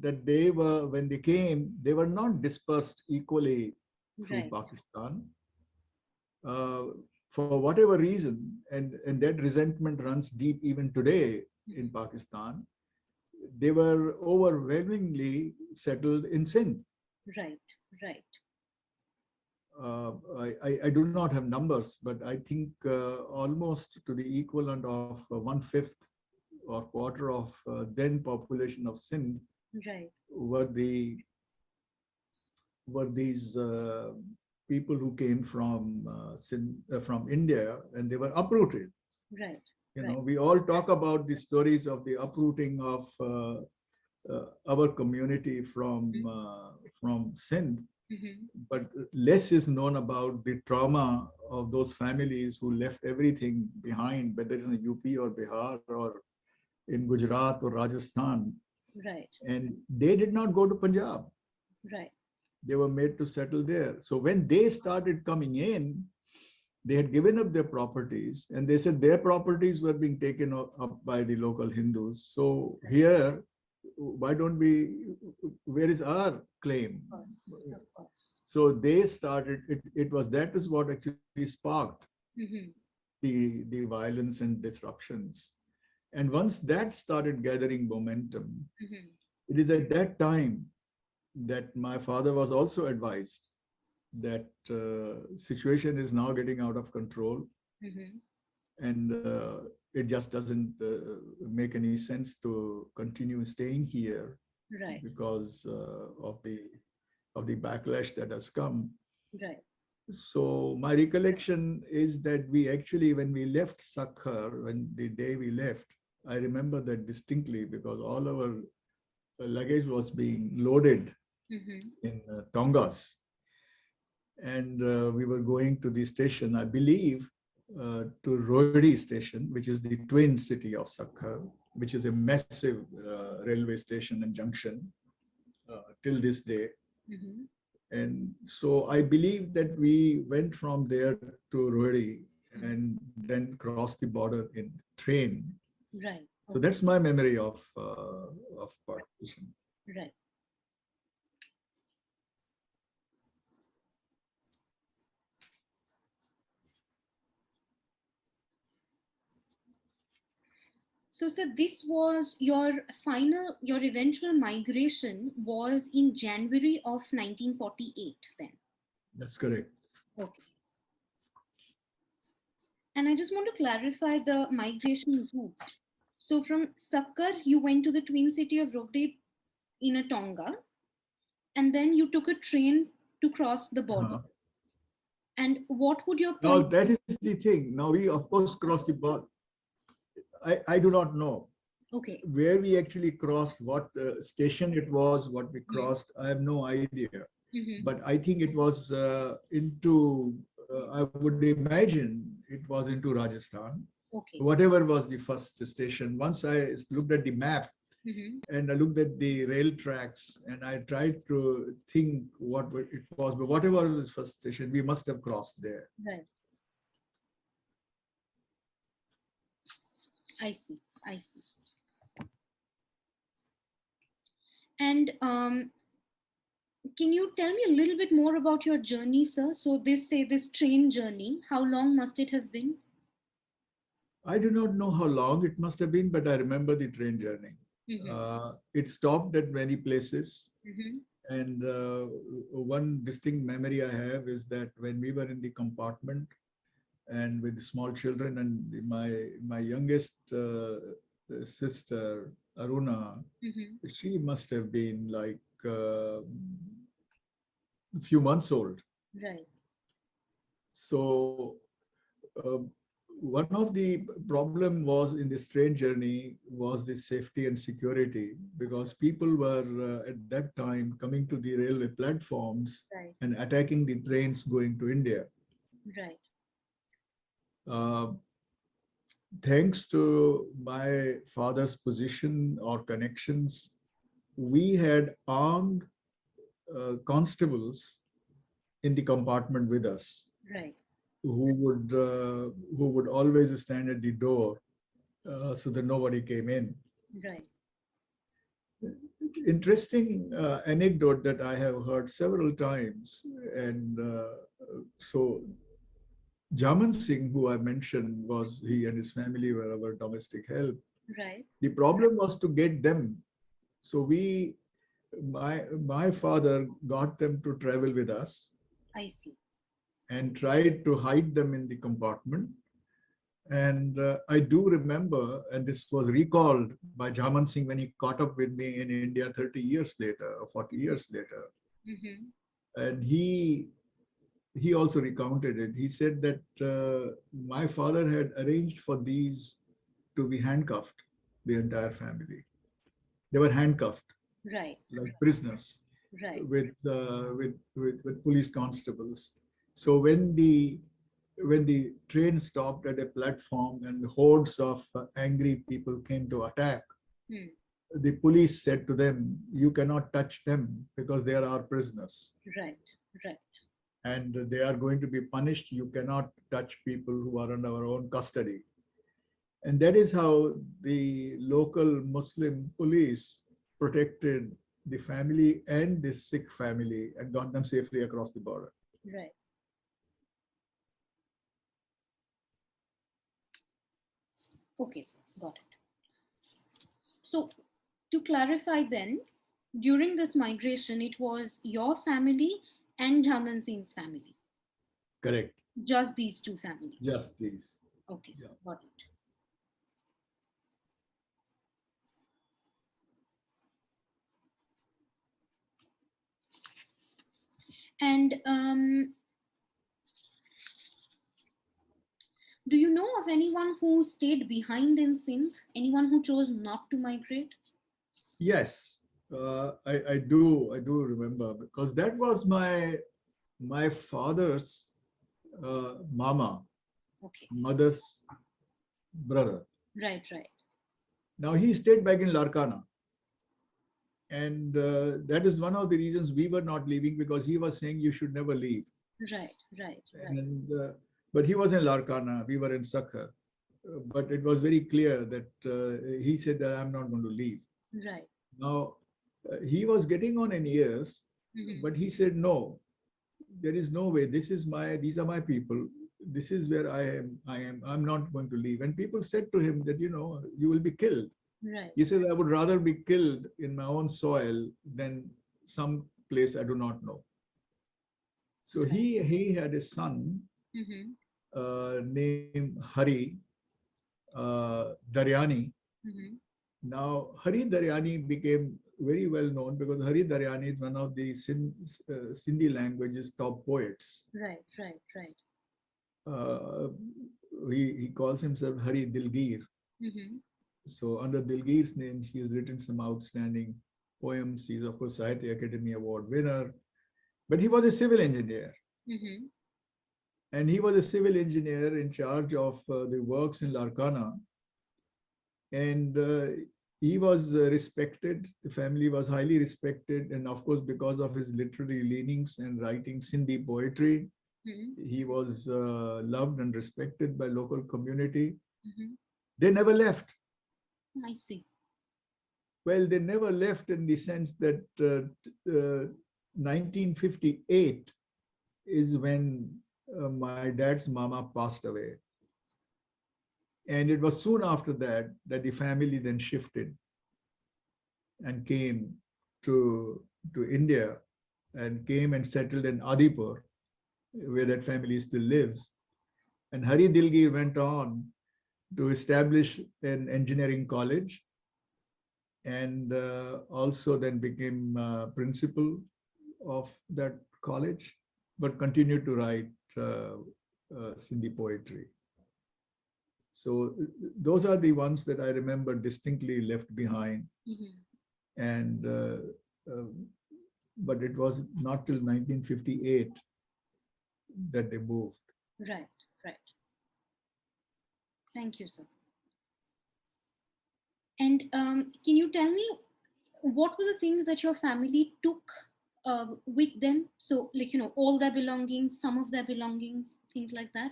S2: that they were, when they came, they were not dispersed equally through
S1: Right.
S2: Pakistan. Uh, for whatever reason, and that resentment runs deep even today in Pakistan, they were overwhelmingly settled in Sindh.
S1: Right. Right.
S2: Uh, I do not have numbers, but I think almost to the equivalent of one-fifth or quarter of then population of Sindh
S1: Right.
S2: were these people who came from Sindh, from India, and they were uprooted.
S1: Right.
S2: You
S1: Right.
S2: know, we all talk about the stories of the uprooting of our community from Sindh,
S1: Mm-hmm.
S2: but less is known about the trauma of those families who left everything behind, whether it's in UP or Bihar or in Gujarat or Rajasthan,
S1: Right.
S2: and they did not go to Punjab.
S1: Right.
S2: They were made to settle there. So when they started coming in, they had given up their properties, and they said their properties were being taken up by the local Hindus. So here, why don't we, where is our claim?
S1: Of course. Of course.
S2: So they started, it was, that is what actually sparked
S1: Mm-hmm.
S2: the violence and disruptions. And once that started gathering momentum,
S1: Mm-hmm.
S2: it is at that time that my father was also advised that situation is now getting out of control,
S1: Mm-hmm.
S2: and it just doesn't make any sense to continue staying here
S1: Right.
S2: because of the backlash that has come.
S1: Right.
S2: So my recollection is that we actually, when we left Sakhar, when the day we left, I remember that distinctly because all our luggage was being loaded
S1: Mm-hmm.
S2: in Tongas, and we were going to the station, I believe, to Rohde station, which is the twin city of Sakhar, which is a massive railway station and junction till this day.
S1: Mm-hmm.
S2: And so I believe that we went from there to Rohde
S1: Mm-hmm.
S2: and then crossed the border in train.
S1: Right.
S2: So
S1: Okay.
S2: that's my memory of partition.
S1: Right. So, sir, this was your eventual migration was in January of 1948 then.
S2: That's correct.
S1: Okay. And I just want to clarify the migration route. So from Sakkar, you went to the twin city of Rohde in a Tonga, and then you took a train to cross the border.
S2: Uh,
S1: And what would your
S2: Now
S1: point
S2: that
S1: be?
S2: is the thing. Now we of course crossed the border. I do not know
S1: Okay.
S2: where we actually crossed, what station it was, what we
S1: Mm-hmm.
S2: crossed. I have no idea.
S1: Mm-hmm.
S2: But I think it was into, I would imagine it was into Rajasthan.
S1: Okay.
S2: whatever was the first station. Once I looked at the map
S1: Mm-hmm.
S2: and I looked at the rail tracks and I tried to think what it was, but whatever was first station, we must have crossed there.
S1: Right. I see. I see. And can you tell me a little bit more about your journey, sir? So this train journey, how long must it have been?
S2: I do not know how long it must have been, but I remember the train journey.
S1: Mm-hmm.
S2: It stopped at many places.
S1: Mm-hmm.
S2: And one distinct memory I have is that when we were in the compartment and with the small children, and my youngest sister, Aruna,
S1: Mm-hmm.
S2: she must have been like a few months old.
S1: Right.
S2: So uh, one of the problem was in this train journey was the safety and security, because people were at that time coming to the railway platforms
S1: Right.
S2: and attacking the trains going to India.
S1: Right.
S2: Uh, Thanks to my father's position or connections, we had armed constables in the compartment with us,
S1: Right.
S2: who would always stand at the door so that nobody came in.
S1: Right.
S2: Interesting anecdote that I have heard several times, and so Jaman Singh, who I mentioned, was he and his family were our domestic help.
S1: Right.
S2: The problem was to get them. So my father got them to travel with us
S1: I see.
S2: and tried to hide them in the compartment. And I do remember, and this was recalled by Jaman Singh when he caught up with me in India 30 years later or 40 years later.
S1: Mm-hmm.
S2: And he also recounted it. He said that my father had arranged for these to be handcuffed, the entire family. They were handcuffed
S1: Right.
S2: like prisoners
S1: Right.
S2: with police constables. So when the train stopped at a platform and hordes of angry people came to attack,
S1: Hmm.
S2: the police said to them, "You cannot touch them because they are our prisoners,
S1: Right. Right.
S2: and they are going to be punished. You cannot touch people who are under our own custody." And that is how the local Muslim police protected the family and the Sikh family and got them safely across the border.
S1: Right. Okay, sir. Got it. So to clarify then, during this migration, it was your family and Jaman Singh's family.
S2: Correct.
S1: Just these two families.
S2: Just these.
S1: Okay,
S2: Yeah.
S1: sir. Got it. And do you know of anyone who stayed behind in Sindh? Anyone who chose not to migrate?
S2: Yes, I do remember, because that was my father's mama,
S1: Okay.
S2: mother's brother.
S1: Right, right,
S2: Now he stayed back in Larkana, and that is one of the reasons we were not leaving, because he was saying you should never leave.
S1: right, right, right,
S2: And but he was in Larkana, we were in Sakhar. But it was very clear that he said that I'm not going to leave.
S1: right.
S2: Now he was getting on in years,
S1: Mm-hmm.
S2: but he said no. There is no way. These are my people. This is where I'm not going to leave. And people said to him that, you will be killed.
S1: Right,
S2: He said, I would rather be killed in my own soil than some place I do not know. So
S1: right.
S2: he had a son
S1: Mm-hmm.
S2: named Hari Daryani.
S1: Mm-hmm.
S2: Now, Hari Daryani became very well known because Hari Daryani is one of the Sindhi language's top poets.
S1: Right, right, right.
S2: Uh, he calls himself Hari Dilgir.
S1: Mm-hmm.
S2: So under Dilgir's name, he has written some outstanding poems. He's of course Sahitya Academy Award winner, but he was a civil engineer.
S1: Mm-hmm.
S2: And he was a civil engineer in charge of the works in Larkana. And he was respected. The family was highly respected. And of course, because of his literary leanings and writing Sindhi poetry,
S1: Mm-hmm.
S2: he was loved and respected by local community.
S1: Mm-hmm.
S2: They never left.
S1: I see.
S2: Well, they never left in the sense that 1958 is when my dad's mama passed away. And it was soon after that that the family then shifted and came to, to India and came and settled in Adipur, where that family still lives. And Hari Dilgir went on to establish an engineering college and also then became principal of that college, but continued to write Sindhi poetry. So those are the ones that I remember distinctly left behind.
S1: Mm-hmm.
S2: And uh, but it was not till 1958 that they moved.
S1: Right, right. Thank you, sir. And can you tell me what were the things that your family took with them? So, like, all their belongings, some of their belongings, things like that.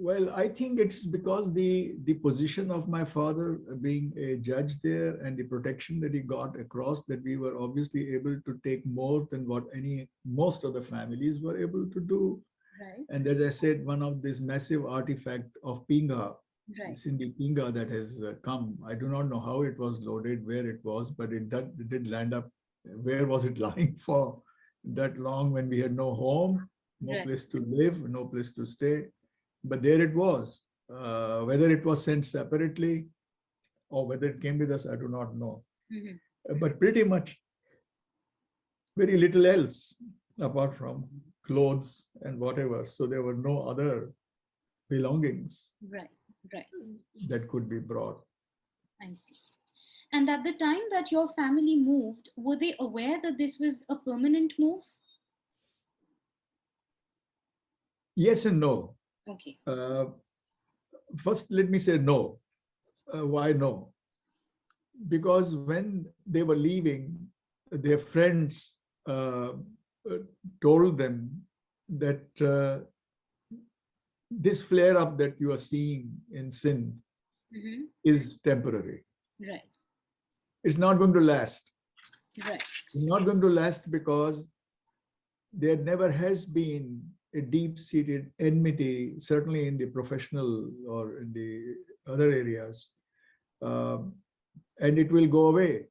S2: Well, I think it's because the position of my father being a judge there and the protection that he got across, that we were obviously able to take more than what any most of the families were able to do.
S1: Right,
S2: And as I said, one of this massive artifact of Pinga,
S1: right,
S2: Sindhi Pinga that has come. I do not know how it was loaded, where it was, but it did land up. Where was it lying for that long when we had no home, no
S1: right.
S2: place to live, no place to stay? But there it was. Whether it was sent separately or whether it came with us, I do not know.
S1: Mm-hmm.
S2: But pretty much very little else apart from clothes and whatever. So there were no other belongings
S1: Right, right.
S2: that could be brought.
S1: I see. And at the time that your family moved, were they aware that this was a permanent move?
S2: Yes and no.
S1: Okay.
S2: Uh, First, let me say no. Why no? Because when they were leaving, their friends uh, uh, told them that this flare up that you are seeing in Sindh
S1: Mm-hmm.
S2: is temporary.
S1: Right,
S2: It's not going to last.
S1: right,
S2: It's not going to last because there never has been a deep-seated enmity, certainly in the professional or in the other areas, um, and it will go away.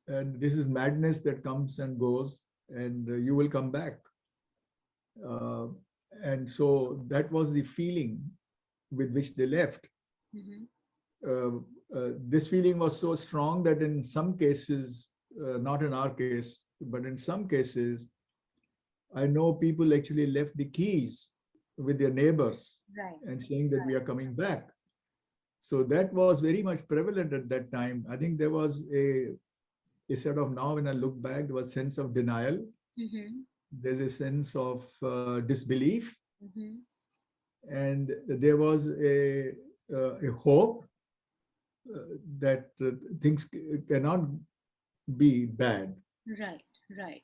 S2: And this is madness that comes and goes, and you will come back. Uh, and so that was the feeling with which they left.
S1: mm-hmm.
S2: Uh, this feeling was so strong that in some cases, not in our case, but in some cases, I know people actually left the keys with their neighbors
S1: Right,
S2: and saying that we are coming back. So that was very much prevalent at that time. I think there was a sort of, now when I look back, there was a sense of denial.
S1: mm-hmm.
S2: There's a sense of disbelief,
S1: Mm-hmm.
S2: and there was a hope that things cannot be bad.
S1: Right, right,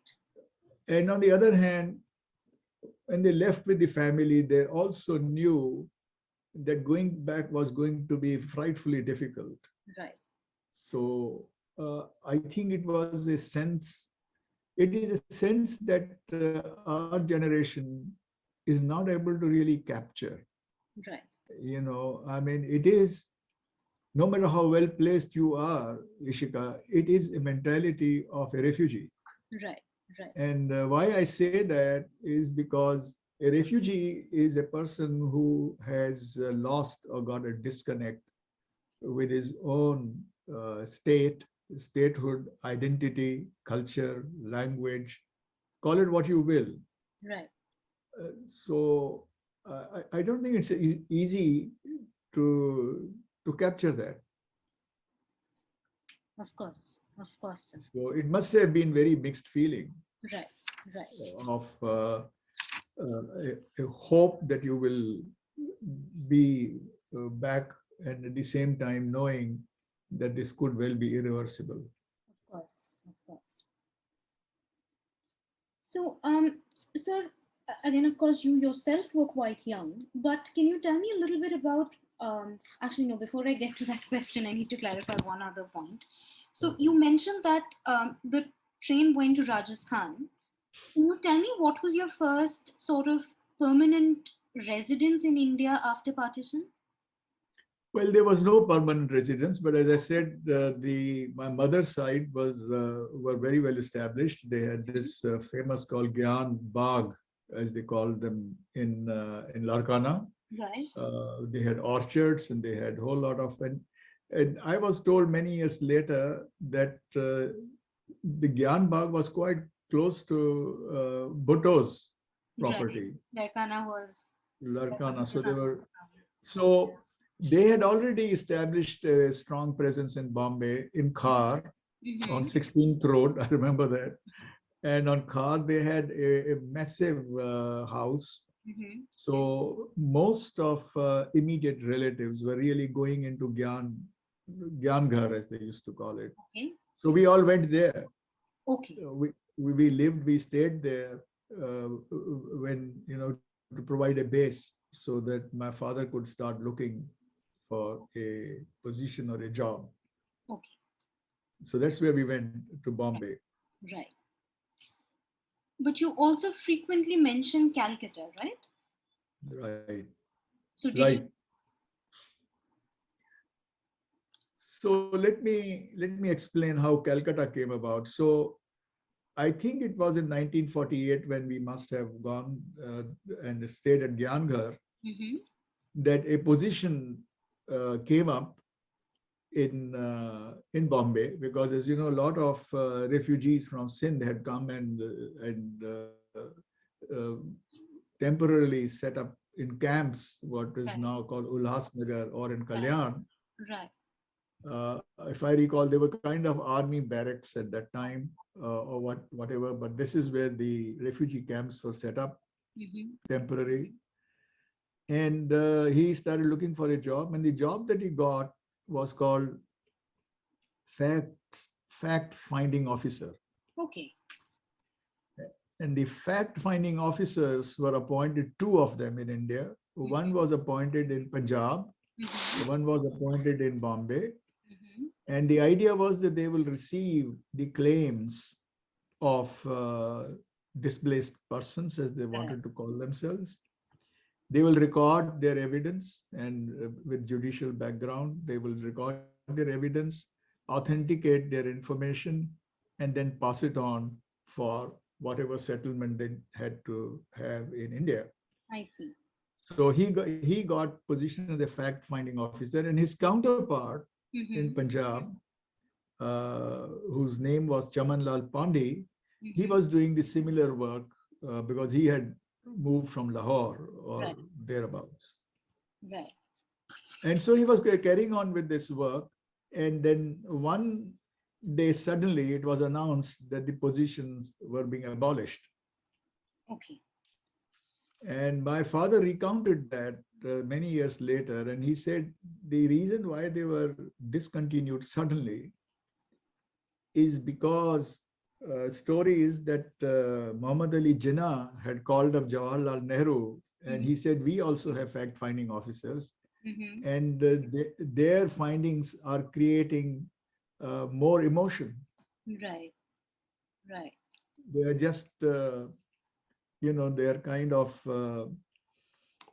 S2: And on the other hand, when they left with the family, they also knew that going back was going to be frightfully difficult.
S1: right,
S2: So I think it was a sense, it is a sense that our generation is not able to really capture.
S1: right,
S2: I mean, it is, no matter how well placed you are, Ishika, it is a mentality of a refugee.
S1: right, right,
S2: And why I say that is because a refugee is a person who has lost or got a disconnect with his own statehood, identity, culture, language, call it what you will.
S1: right.
S2: So I don't think it's easy to capture that.
S1: Of course, sir.
S2: So it must have been very mixed feeling
S1: Right, right.
S2: of a hope that you will be back, and at the same time knowing that this could well be irreversible.
S1: Of course, of course. So, sir, again, of course, you yourself were quite young, but can you tell me a little bit about? Actually, no. Before I get to that question, I need to clarify one other point. So,
S2: Okay.
S1: you mentioned that the train went to Rajasthan. Can you tell me what was your first sort of permanent residence in India after partition?
S2: Well, there was no permanent residence, but as I said, the my mother's side was were very well established. They had this famous called Gyan Bagh, as they called them in Larkana.
S1: Right,
S2: They had orchards and they had a whole lot of and I was told many years later that the Gyan Bagh was quite close to Bhutto's
S1: right.
S2: property,
S1: Larkana was where the
S2: Larkana.
S1: Bhutto
S2: So they
S1: family
S2: were
S1: was from.
S2: so they had already established a strong presence in Bombay, in Khar, on
S1: Mm-hmm.
S2: 16th Road. I remember that. And on Khar, they had a massive house.
S1: Mm-hmm.
S2: So most of immediate relatives were really going into Gyan Ghar, as they used to call it.
S1: Okay.
S2: So we all went there.
S1: Okay.
S2: We lived, we stayed there when, to provide a base so that my father could start looking for a position or a job.
S1: Okay.
S2: So that's where we went to Bombay.
S1: Right. But you also frequently mention Calcutta, right?
S2: Right,
S1: So
S2: right.
S1: did you?
S2: So let me explain how Calcutta came about. So I think it was in 1948 when we must have gone and stayed at Gyanghar
S1: Mm-hmm.
S2: that a position came up in Bombay, because, as you know, a lot of refugees from Sindh had come and temporarily set up in camps, what is
S1: Right.
S2: now called Ulhasnagar or in
S1: Right.
S2: Kalyan.
S1: Right.
S2: If I recall, they were kind of army barracks at that time, or whatever. But this is where the refugee camps were set up
S1: Mm-hmm.
S2: temporary. And he started looking for a job, and the job that he got was called fact finding officer.
S1: Okay.
S2: And the fact finding officers were appointed, two of them in India. One
S1: Mm-hmm.
S2: was appointed in Punjab,
S1: Mm-hmm.
S2: one was appointed in Bombay.
S1: Mm-hmm.
S2: And the idea was that they will receive the claims of displaced persons, as they
S1: Right.
S2: wanted to call themselves. They will record their evidence, and with judicial background, they will record their evidence, authenticate their information, and then pass it on for whatever settlement they had to have in India.
S1: I see.
S2: So he got position as a fact finding officer, and his counterpart in
S1: Mm-hmm.
S2: Punjab, whose name was Chaman Lal Pandey, he
S1: Mm-hmm.
S2: was doing the similar work because he had moved from Lahore
S1: Right.
S2: or thereabouts.
S1: Right.
S2: And so he was carrying on with this work. And then one day, suddenly, it was announced that the positions were being abolished.
S1: Okay.
S2: And my father recounted that many years later. And he said the reason why they were discontinued suddenly is because story is that Muhammad Ali Jinnah had called up Jawaharlal Nehru, and
S1: Mm-hmm.
S2: he said, we also have fact finding officers,
S1: Mm-hmm.
S2: and their findings are creating more emotion.
S1: Right. Right.
S2: They are just, they are kind of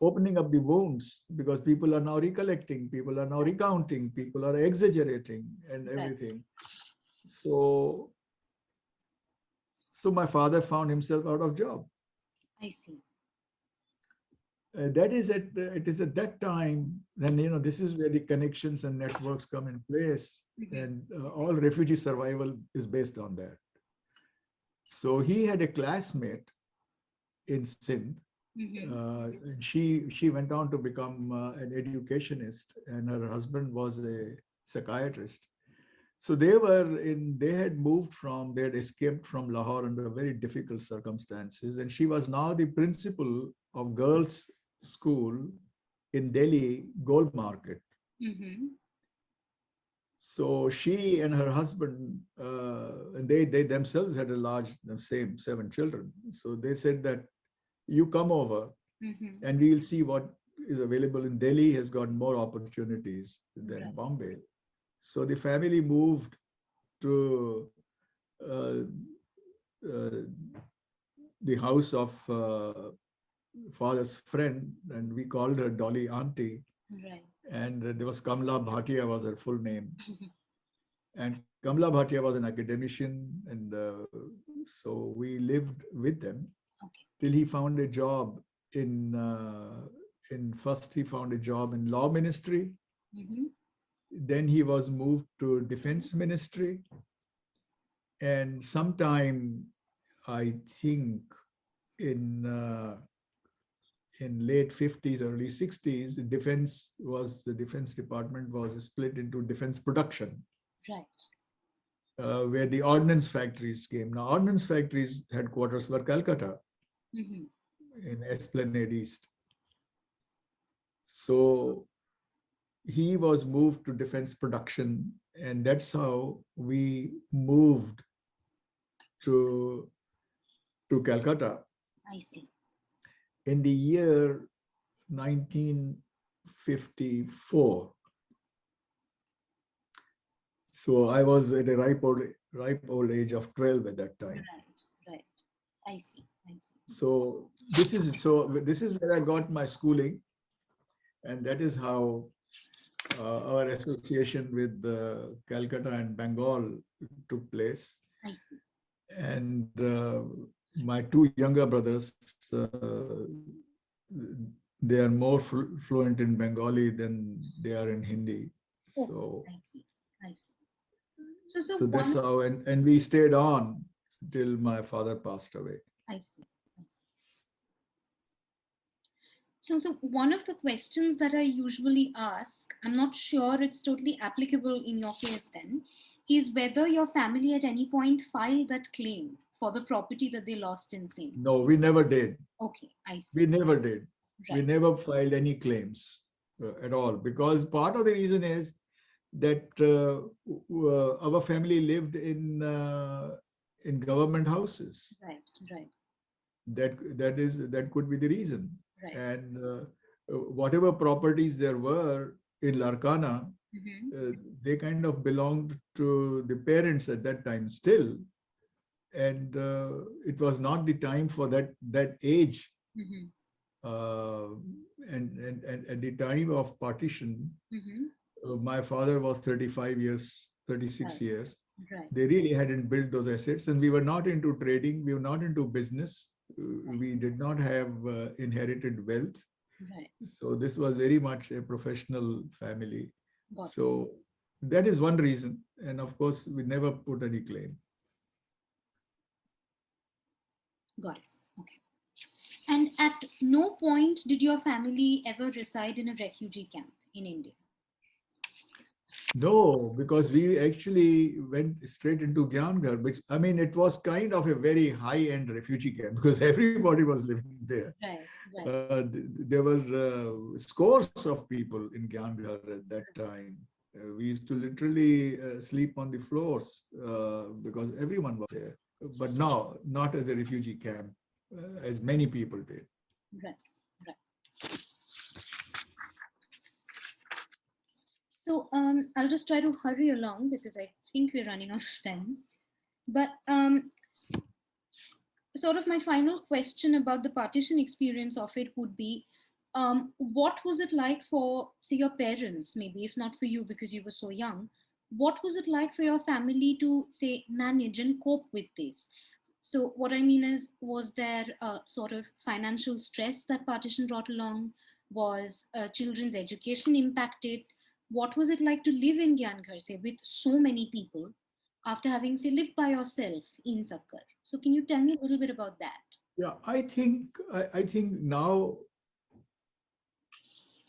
S2: opening up the wounds, because people are now recollecting, people are now
S1: Right.
S2: recounting, people are exaggerating and
S1: Right.
S2: everything. So my father found himself out of job.
S1: I see.
S2: That is at it is at that time, then, this is where the connections and networks come in place,
S1: Mm-hmm.
S2: and all refugee survival is based on that. So he had a classmate in Sindh.
S1: Mm-hmm.
S2: And she went on to become an educationist, and her husband was a psychiatrist. So they had moved from, they had escaped from Lahore under very difficult circumstances. And she was now the principal of girls' school in Delhi, Gold Market.
S1: Mm-hmm.
S2: So she and her husband, and they themselves had a large, the same 7 children. So they said that you come over
S1: Mm-hmm.
S2: and we'll see what is available in Delhi has got more opportunities than
S1: Right.
S2: Bombay. So the family moved to uh, uh, the house of father's friend, and we called her Dolly Auntie.
S1: Right.
S2: And there was Kamla Bhatia was her full name. And Kamla Bhatia was an academician, and so we lived with them
S1: Okay.
S2: till he found a job in first he found a job in law ministry.
S1: Mm-hmm.
S2: Then he was moved to defense ministry, and sometime I think in late 50s, early 60s, the defense department was split into defense production,
S1: Right.
S2: where the ordnance factories came. Now, ordnance factories headquarters were Calcutta
S1: Mm-hmm.
S2: in Esplanade East. So he was moved to defense production, and that's how we moved to Calcutta
S1: I see.
S2: in the year 1954. So I was at a ripe old age of 12 at that time.
S1: Right. Right. I see. I see.
S2: This is where I got my schooling, and that is how our association with Calcutta and Bengal took place.
S1: I see.
S2: And my two younger brothers, they are more fluent in Bengali than they are in Hindi.
S1: Oh,
S2: So,
S1: I see. I see. So
S2: so that's
S1: one.
S2: how, and we stayed on till my father passed away.
S1: I see. I see. So one of the questions that I usually ask, I'm not sure it's totally applicable in your case then, is whether your family at any point filed that claim for the property that they lost in Singh.
S2: No, we never did.
S1: Okay, I see.
S2: We never did. We
S1: Right.
S2: never filed any claims at all, because part of the reason is that our family lived in government houses.
S1: Right. Right.
S2: That could be the reason.
S1: Right.
S2: And whatever properties there were in Larkana,
S1: Mm-hmm.
S2: they kind of belonged to the parents at that time still, and it was not the time for that age.
S1: Mm-hmm.
S2: Uh, and at the time of partition,
S1: Mm-hmm.
S2: my father was 35 years, 36
S1: Right.
S2: years.
S1: Right.
S2: They really hadn't built those assets, and we were not into trading. We were not into business. We did not have inherited wealth.
S1: Right.
S2: So this was very much a professional family.
S1: Got it.
S2: So that is one reason. And of course, we never put any claim.
S1: Got it. Okay. And at no point did your family ever reside in a refugee camp in India?
S2: No, because we actually went straight into Gyanghar, which, I mean, it was kind of a very high-end refugee camp because everybody was living there.
S1: Right, right.
S2: There was scores of people in Gyanghar at that time. We used to literally sleep on the floors because everyone was there. But no, not as a refugee camp, as many people did.
S1: Right, right. So I'll just try to hurry along because I think we're running out of time. But sort of my final question about the partition experience of it would be, what was it like for, say, your parents, maybe, if not for you because you were so young, what was it like for your family to, say, manage and cope with this? So what I mean is, was there a sort of financial stress that partition brought along? Was children's education impacted? What was it like to live in Gyanghar, say, with so many people after having, say, lived by yourself in Sakkar? So can you tell me a little bit about that?
S2: Yeah, I think now,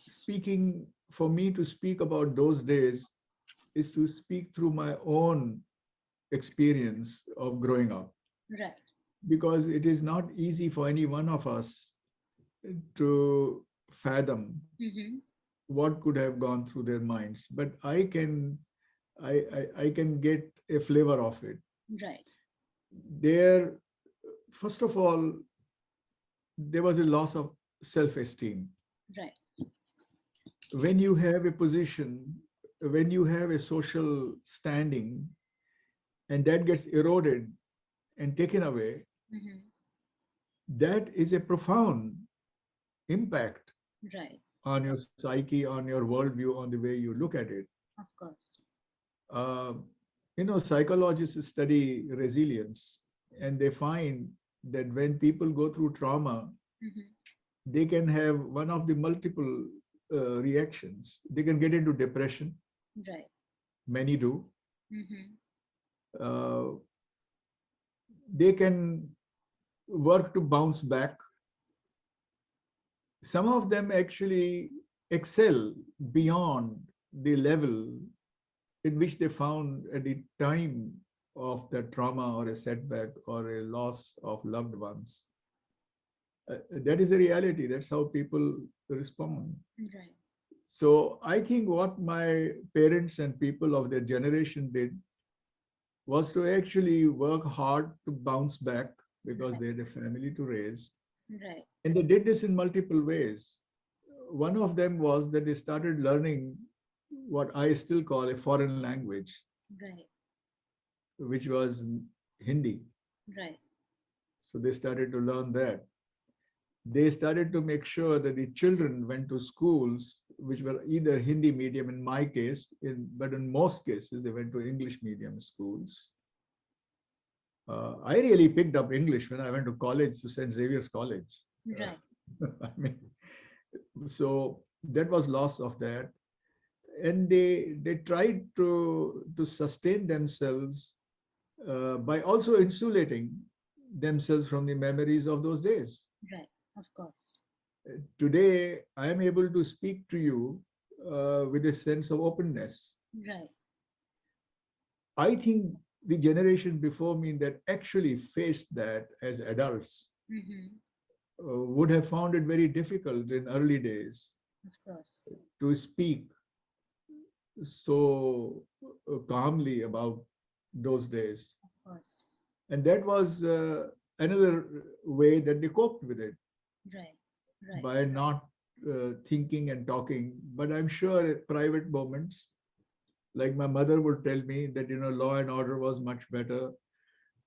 S2: speaking for me to speak about those days, is to speak through my own experience of growing up,
S1: Right.
S2: because it is not easy for any one of us to fathom
S1: Mm-hmm.
S2: what could have gone through their minds. But I can get a flavor of it.
S1: Right.
S2: There, first of all, there was a loss of self-esteem.
S1: Right.
S2: When you have a position, when you have a social standing, and that gets eroded and taken away,
S1: Mm-hmm.
S2: that is a profound impact
S1: Right.
S2: on your psyche, on your worldview, on the way you look at it.
S1: Of course.
S2: Uh, Psychologists study resilience, and they find that when people go through trauma,
S1: Mm-hmm.
S2: they can have one of the multiple reactions. They can get into depression,
S1: Right.
S2: many do.
S1: Mm-hmm.
S2: Uh, they can work to bounce back. Some of them actually excel beyond the level in which they found at the time of the trauma or a setback or a loss of loved ones. That is a reality. That's how people respond.
S1: Right.
S2: So I think what my parents and people of their generation did was to actually work hard to bounce back because
S1: Right.
S2: they had a family to raise.
S1: Right.
S2: And they did this in multiple ways. One of them was that they started learning what I still call a foreign language,
S1: Right.
S2: which was Hindi.
S1: Right.
S2: So they started to learn that. They started to make sure that the children went to schools which were either Hindi medium in my case, but in most cases, they went to English medium schools. I really picked up English when I went to college, to St. Xavier's College.
S1: Right.
S2: I mean, so that was loss of that. And they tried to sustain themselves by also insulating themselves from the memories of those days.
S1: Right. Of course.
S2: Today, I am able to speak to you with a sense of openness.
S1: Right.
S2: I think the generation before me that actually faced that as adults
S1: Mm-hmm.
S2: would have found it very difficult in early days
S1: Of course.
S2: to speak so calmly about those days.
S1: Of course.
S2: And that was another way that they coped with it,
S1: Right. Right.
S2: by not thinking and talking. But I'm sure at private moments, like my mother would tell me that, law and order was much better,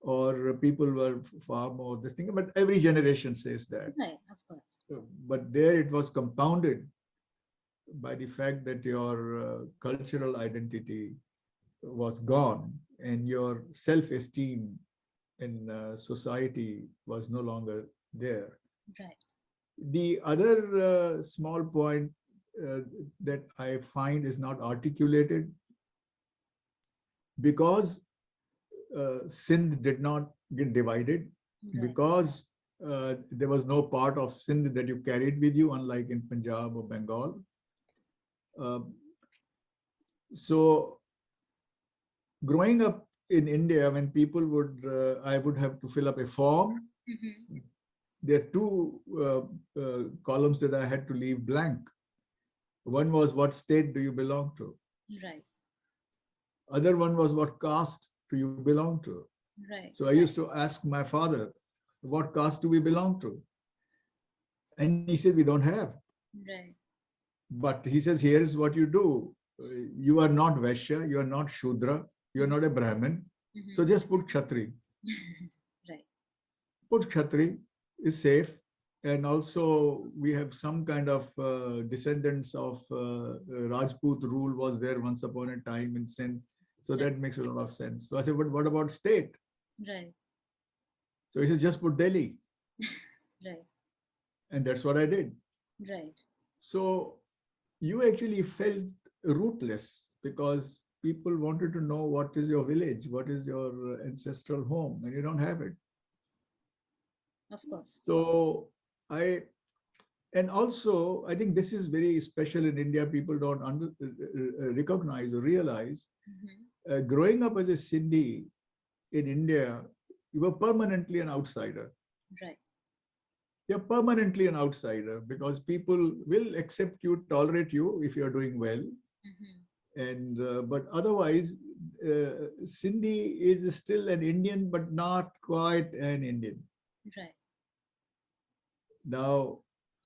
S2: or people were far more this thing. But every generation says that.
S1: Right. Of course.
S2: But there it was compounded by the fact that your cultural identity was gone and your self-esteem in society was no longer there.
S1: Right.
S2: The other small point uh, that I find is not articulated, because Sindh did not get divided,
S1: Right.
S2: because there was no part of Sindh that you carried with you, unlike in Punjab or Bengal. Uh, so growing up in India, when people would, I would have to fill up a form.
S1: Mm-hmm.
S2: There are two columns that I had to leave blank. One was, what state do you belong to?
S1: Right.
S2: Other one was, what caste do you belong to?
S1: Right.
S2: So I used to ask my father, what caste do we belong to? And he said, we don't have.
S1: Right.
S2: But he says, here is what you do. You are not Vaishya, you are not Shudra, you are
S1: Mm-hmm.
S2: not a Brahmin. So
S1: Mm-hmm.
S2: just put Kshatri.
S1: Right.
S2: Put Kshatri is safe. And also we have some kind of descendants of Rajput rule was there once upon a time in Sindh. So
S1: Right.
S2: that makes a lot of sense. So I said, but what about state?
S1: Right.
S2: So he says, just put Delhi.
S1: Right.
S2: And that's what I did.
S1: Right.
S2: So you actually felt rootless, because people wanted to know what is your village, what is your ancestral home, and you don't have it.
S1: Of course.
S2: So I And also, I think this is very special in India. People don't recognize or realize. Growing up as a Sindhi in India, you were permanently an outsider.
S1: Right.
S2: You're permanently an outsider because people will accept you, tolerate you if you're doing well. And but otherwise, Sindhi is still an Indian, but not quite an Indian.
S1: Right.
S2: Now,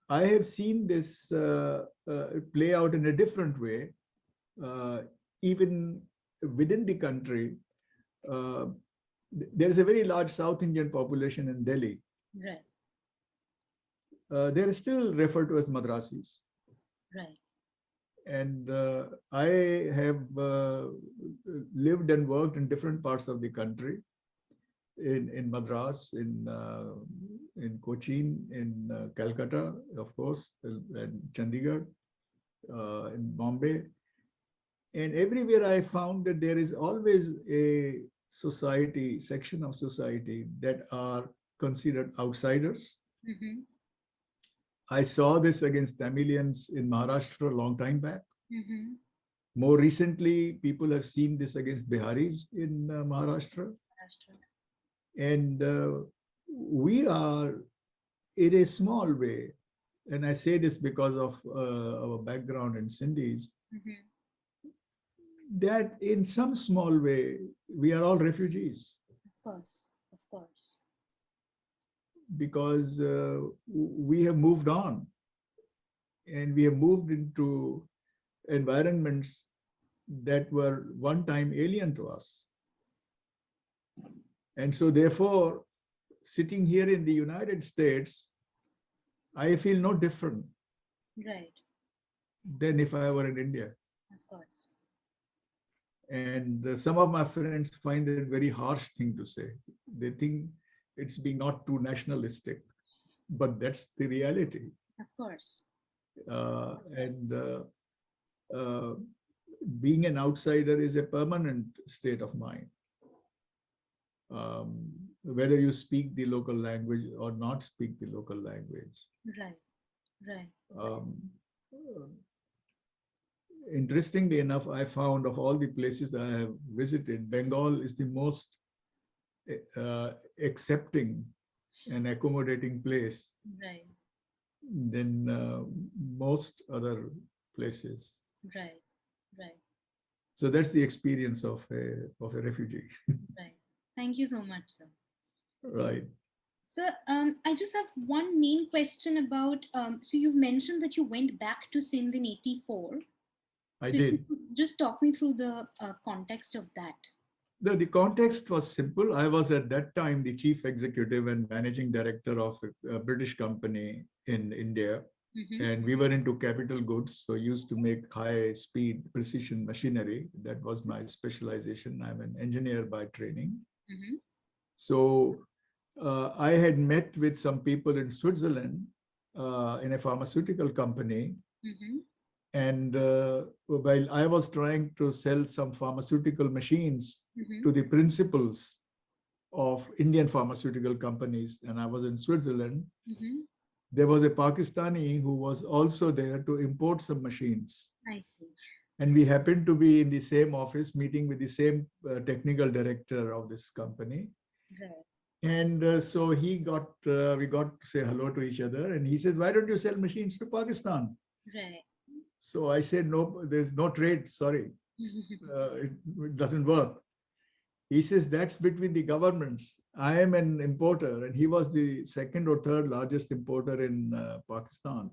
S2: I have seen this play out in a different way, uh, even within the country. Uh, there is a very large South Indian population in Delhi.
S1: Right.
S2: They are still referred to as Madrasis.
S1: Right.
S2: And I have lived and worked in different parts of the country, in Madras, in Cochin, in Calcutta, of course, and Chandigarh, in Bombay. And everywhere I found that there is always a society, section of society that are considered outsiders. I saw this against Tamilians in Maharashtra a long time back. More recently, people have seen this against Biharis in Maharashtra. And we are, in a small way, and I say this because of our background in Sindhis, that in some small way, we are all refugees.
S1: Of course, of course.
S2: Because we have moved on and we have moved into environments that were one time alien to us. And so therefore, sitting here in the United States, I feel no different
S1: Right.
S2: than if I were in India.
S1: Of course.
S2: And some of my friends find it a very harsh thing to say. They think it's being not too nationalistic, but that's the reality.
S1: Of course.
S2: And being an outsider is a permanent state of mind. Whether you speak the local language or not speak the local language.
S1: Right, right.
S2: Interestingly enough, I found of all the places that I have visited, Bengal is the most accepting and accommodating place
S1: Right.
S2: than most other places.
S1: Right, right.
S2: So that's the experience of a refugee.
S1: Right. Thank you so much, sir.
S2: Right.
S1: So I just have one main question about, so you've mentioned that you went back to Sindh in 84.
S2: I
S1: So if you
S2: did.
S1: could just talk me through the context of that.
S2: The context was simple. I was at that time the chief executive and managing director of a British company in India. And we were into capital goods, so used to make high speed precision machinery. That was my specialization. I'm an engineer by training. So I had met with some people in Switzerland in a pharmaceutical company. And while I was trying to sell some pharmaceutical machines to the principals of Indian pharmaceutical companies, and I was in Switzerland, there was a Pakistani who was also there to import some machines.
S1: I see.
S2: And we happened to be in the same office meeting with the same technical director of this company.
S1: Right.
S2: And so we got to say hello to each other. And he says, why don't you sell machines to Pakistan?
S1: Right.
S2: So I said, no, there's no trade, sorry. It doesn't work. He says, that's between the governments. I am an importer, and he was the second or third largest importer in Pakistan.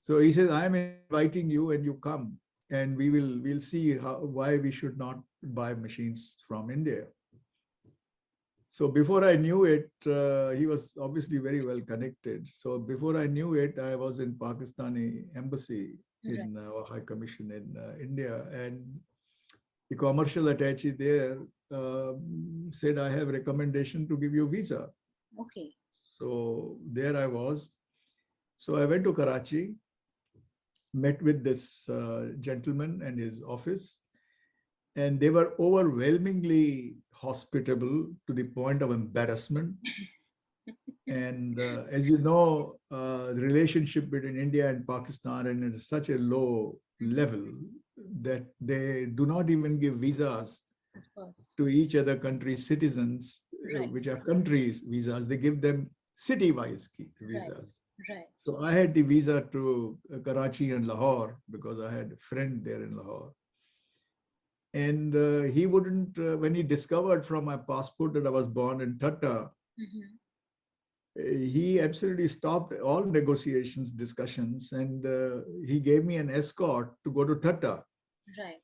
S2: So he says, I'm inviting you and you come, and we'll see why we should not buy machines from India. So before I knew it, he was obviously very well connected. So before I knew it, I was in Pakistani embassy in High Commission in India, and the commercial attaché there said, I have recommendation to give you visa.
S1: Okay.
S2: So there I was. So I went to Karachi, met with this gentleman and his office, and they were overwhelmingly hospitable to the point of embarrassment. And as you know, the relationship between India and Pakistan and at such a low level that they do not even give visas
S1: Of course.
S2: to each other country's citizens,
S1: Right,
S2: which are countries' visas. They give them city-wise
S1: right,
S2: visas.
S1: right,
S2: So I had the visa to Karachi and Lahore because I had a friend there in Lahore. And he wouldn't, when he discovered from my passport that I was born in Thatta,
S1: hmm,
S2: he absolutely stopped all negotiations, discussions, and he gave me an escort to go to Thatta.
S1: right,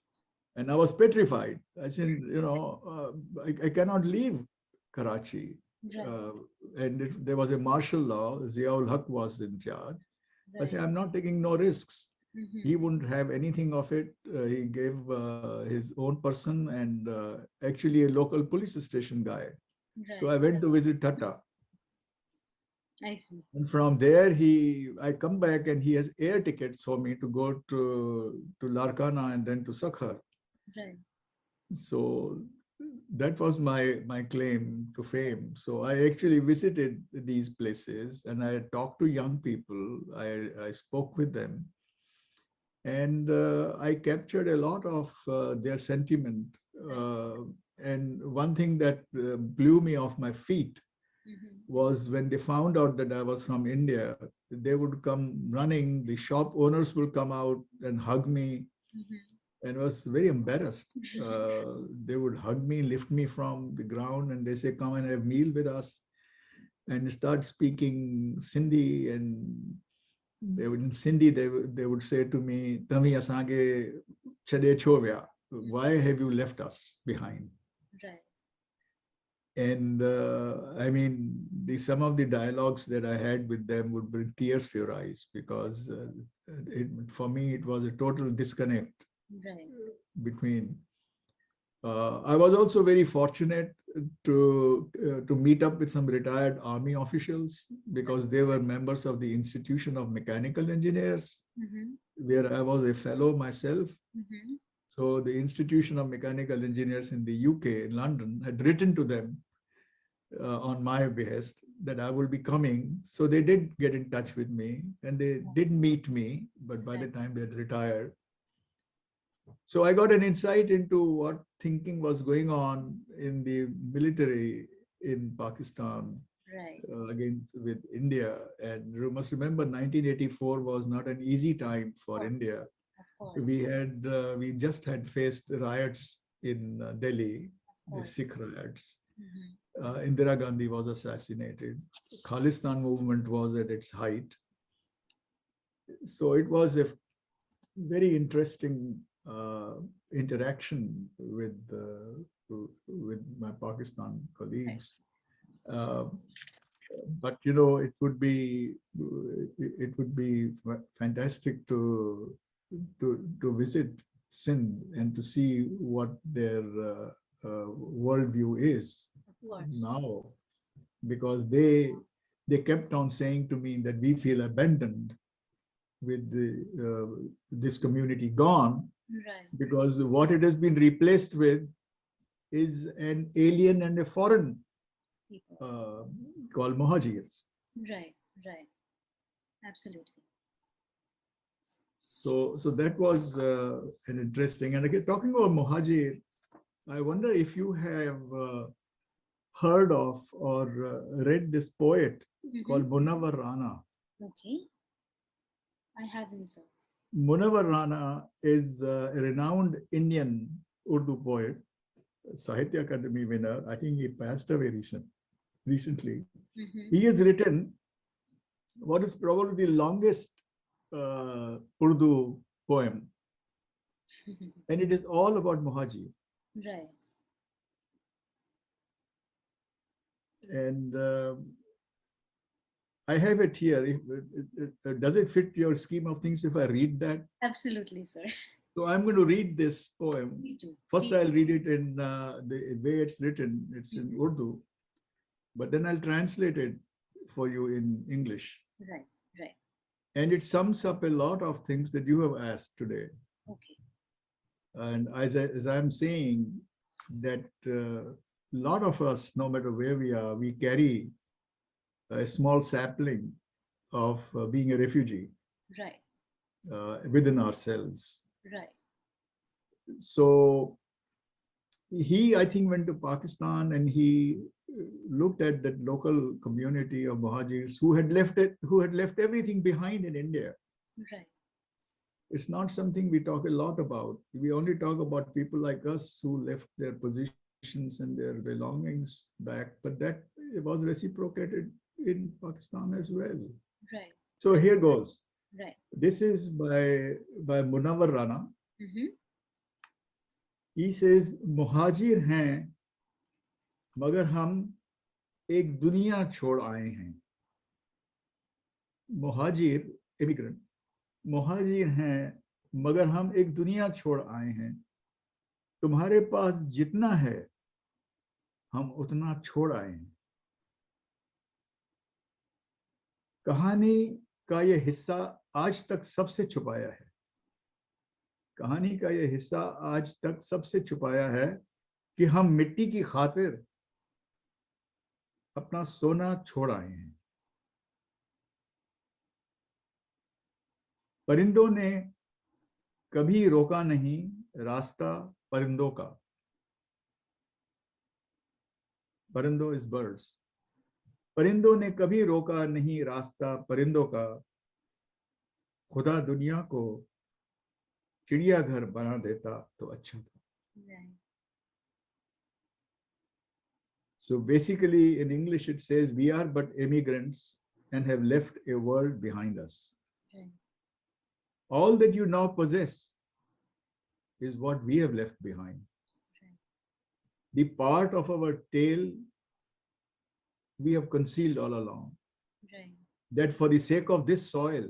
S2: And I was petrified. I said, I cannot leave Karachi.
S1: right,
S2: Uh, and there was a martial law. Ziaul Haq was in charge. I
S1: right,
S2: said, I'm not taking no risks.
S1: hmm,
S2: He wouldn't have anything of it. He gave his own person and actually a local police station guy. So
S1: right.
S2: I went to visit Tata.
S1: I see.
S2: And from there, I come back and he has air tickets for me to go to Larkana and then to Sakhar.
S1: Right,
S2: So that was my claim to fame. So I actually visited these places and I talked to young people. I spoke with them, and I captured a lot of their sentiment.
S1: right,
S2: Uh, and one thing that blew me off my feet
S1: hmm,
S2: was when they found out that I was from India, they would come running, the shop owners would come out and hug me,
S1: hmm.
S2: and was very embarrassed. They would hug me, lift me from the ground, and they say, "Come and have meal with us," and start speaking Sindhi. And they would in Sindhi they would say to me, "Tami asange chade chovya." Why have you left us behind?
S1: Right,
S2: And I mean, some of the dialogues that I had with them would bring tears to your eyes because for me it was a total disconnect
S1: right,
S2: between. I was also very fortunate to meet up with some retired army officials because they were members of the Institution of Mechanical Engineers,
S1: hmm,
S2: where I was a fellow myself.
S1: hmm.
S2: So the Institution of Mechanical Engineers in the UK, in London, had written to them on my behest that I will be coming. So they did get in touch with me and they did meet me, but by the
S1: Right,
S2: time they had retired, so I got an insight into what thinking was going on in the military in Pakistan
S1: right.
S2: against with India. And you must remember, 1984 was not an easy time
S1: Of
S2: for
S1: course,
S2: India.
S1: of course,
S2: We just had faced riots in Delhi,
S1: of
S2: the
S1: course.
S2: Sikh riots.
S1: Hmm.
S2: Indira Gandhi was assassinated. Khalistan movement was at its height. So it was a very interesting interaction with my Pakistan
S1: Right,
S2: colleagues. Uh, but you know, it would be fantastic to visit Sindh and to see what their worldview is
S1: of course.
S2: now, because they kept on saying to me that we feel abandoned with this community gone
S1: Right,
S2: because what it has been replaced with is an alien and a foreign
S1: people.
S2: uh, called Mohajirs.
S1: Right, right. Absolutely.
S2: So that was an interesting. And again, talking about Mohajir, I wonder if you have heard of or read this poet
S1: Hmm.
S2: called Munawar Rana.
S1: Okay. I haven't, sir.
S2: Munawar Rana is a renowned Indian Urdu poet, Sahitya Academy winner. I think he passed away recently.
S1: Hmm.
S2: He has written what is probably the longest Urdu poem, and it is all about Mohaji.
S1: Right.
S2: And I have it here. Does it fit your scheme of things if I read that?
S1: Absolutely, sir.
S2: So I'm going to read this poem.
S1: Please do.
S2: First,
S1: Please
S2: I'll
S1: do.
S2: read it in the way it's written. It's in
S1: Mhm.
S2: Urdu, but then I'll translate it for you in English.
S1: Right, right.
S2: And it sums up a lot of things that you have asked today.
S1: Okay.
S2: And as I'm saying, that a lot of us, no matter where we are, we carry a small sapling of being a refugee
S1: Right.
S2: within ourselves.
S1: Right.
S2: So he, I think, went to Pakistan and he looked at that local community of Muhajirs who had left everything behind in India.
S1: Right.
S2: It's not something we talk a lot about. We only talk about people like us who left their positions and their belongings back, but that was reciprocated in Pakistan as well.
S1: Right.
S2: So here goes.
S1: Right.
S2: This is by Munawar Rana.
S1: Mm-hmm.
S2: He says, मुहाजिर हैं मगर हम एक दुनिया छोड़ आए हैं. मुहाजिर, immigrant, मुहाजिर हैं मगर हम एक दुनिया छोड़ आए हैं. तुम्हारे पास जितना है हम उतना छोड़ आए हैं. कहानी का ये हिस्सा आज तक सबसे छुपाया है. कहानी का ये हिस्सा आज तक सबसे छुपाया है कि हम मिट्टी की खातिर अपना सोना छोड़ आए हैं. परिंदों ने कभी रोका नहीं रास्ता परिंदों का. परिंदों इज बर्ड्स. परिंदों ने कभी रोका नहीं रास्ता परिंदों का. खुदा दुनिया को चिड़ियाघर बना देता तो अच्छा था.
S1: Right.
S2: So basically in English it says we are but immigrants and have left a world behind us.
S1: Right.
S2: All that you now possess is what we have left behind.
S1: Right.
S2: The part of our tail we have concealed all along.
S1: Right.
S2: That for the sake of this soil,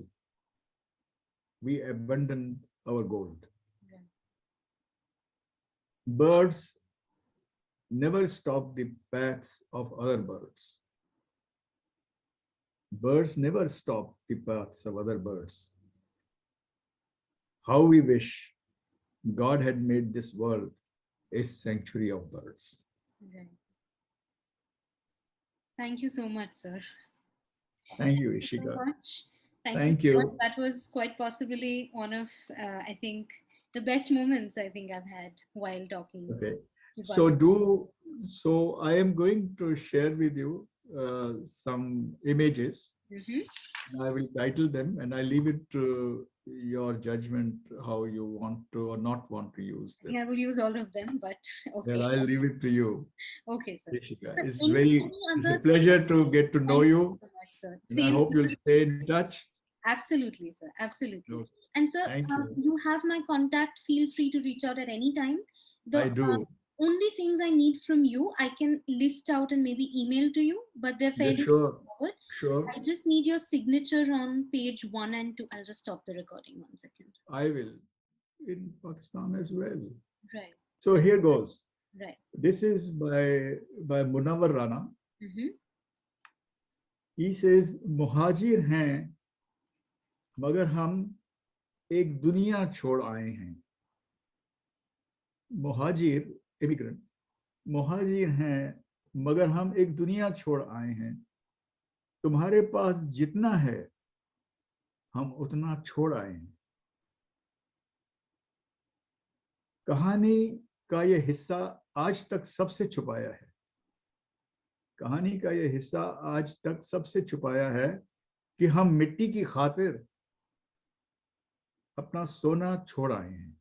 S2: we abandon our gold.
S1: Right.
S2: Birds never stop the paths of other birds. Birds never stop the paths of other birds. How we wish God had made this world a sanctuary of birds.
S1: Right. Thank you so much, sir.
S2: Thank you,
S1: Thank you so
S2: Ishika.
S1: much. Thank you
S2: Thank
S1: so much.
S2: you.
S1: That was quite possibly one of, I think, the best moments I think I've had while talking
S2: Okay.
S1: to
S2: So I am going to share with you some images.
S1: Mhm.
S2: I will title them and I leave it to your judgment how you want to or not want to use them.
S1: Yeah, I will use all of them, but
S2: Well,
S1: okay.
S2: I'll leave it to you,
S1: Okay, sir.
S2: Ishika.
S1: So
S2: It's
S1: any
S2: it's a
S1: other
S2: pleasure to get to know
S1: thank you
S2: you,
S1: so much, sir.
S2: and I
S1: Same
S2: hope you'll
S1: here.
S2: stay in touch.
S1: Absolutely, sir. Absolutely.
S2: No,
S1: And sir,
S2: thank you.
S1: you have my contact. Feel free to reach out at any time. The
S2: I do.
S1: only things I need from you, I can list out and maybe email to you, but they're
S2: Yeah,
S1: fairly
S2: sure,
S1: straightforward.
S2: sure.
S1: I just need your signature on page 1 and 2. I'll just stop the recording 1 second.
S2: I will in Pakistan as well.
S1: Right,
S2: So here goes.
S1: right.
S2: This is by Munawar Rana.
S1: Mm-hmm.
S2: He says, मुहाजिर हैं मगर हम एक दुनिया छोड़ आए हैं. मुहाजिर, immigrant, मुहाजिर हैं मगर हम एक दुनिया छोड़ आए हैं. तुम्हारे पास जितना है हम उतना छोड़ आए हैं. कहानी का ये हिस्सा आज तक सबसे छुपाया है. कहानी का ये हिस्सा आज तक सबसे छुपाया है कि हम मिट्टी की खातिर अपना सोना छोड़ आए हैं.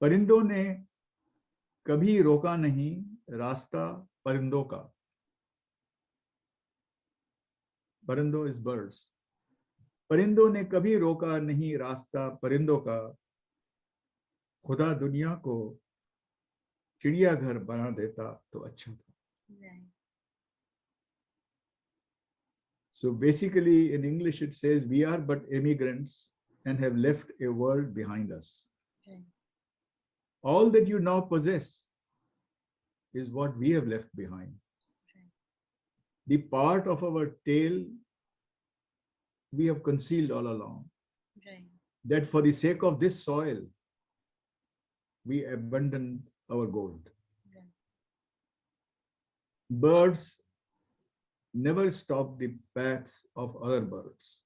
S2: परिंदों ने कभी रोका नहीं रास्ता परिंदों का. परिंदों इज बर्ड्स. परिंदों ने कभी रोका नहीं रास्ता परिंदों का. खुदा दुनिया को चिड़ियाघर बना देता तो अच्छा था.
S1: Right,
S2: So basically in English it says we are but immigrants and have left a world behind us.
S1: right.
S2: All that you now possess is what we have left behind.
S1: Right.
S2: The part of our tail we have concealed all along.
S1: Right.
S2: That for the sake of this soil, we abandon our gold.
S1: Right.
S2: Birds never stop the paths of other birds.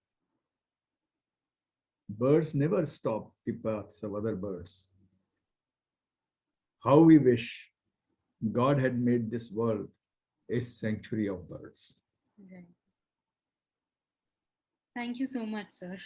S2: Birds never stop the paths of other birds. How we wish God had made this world a sanctuary of birds.
S1: Right. Thank you so much, sir.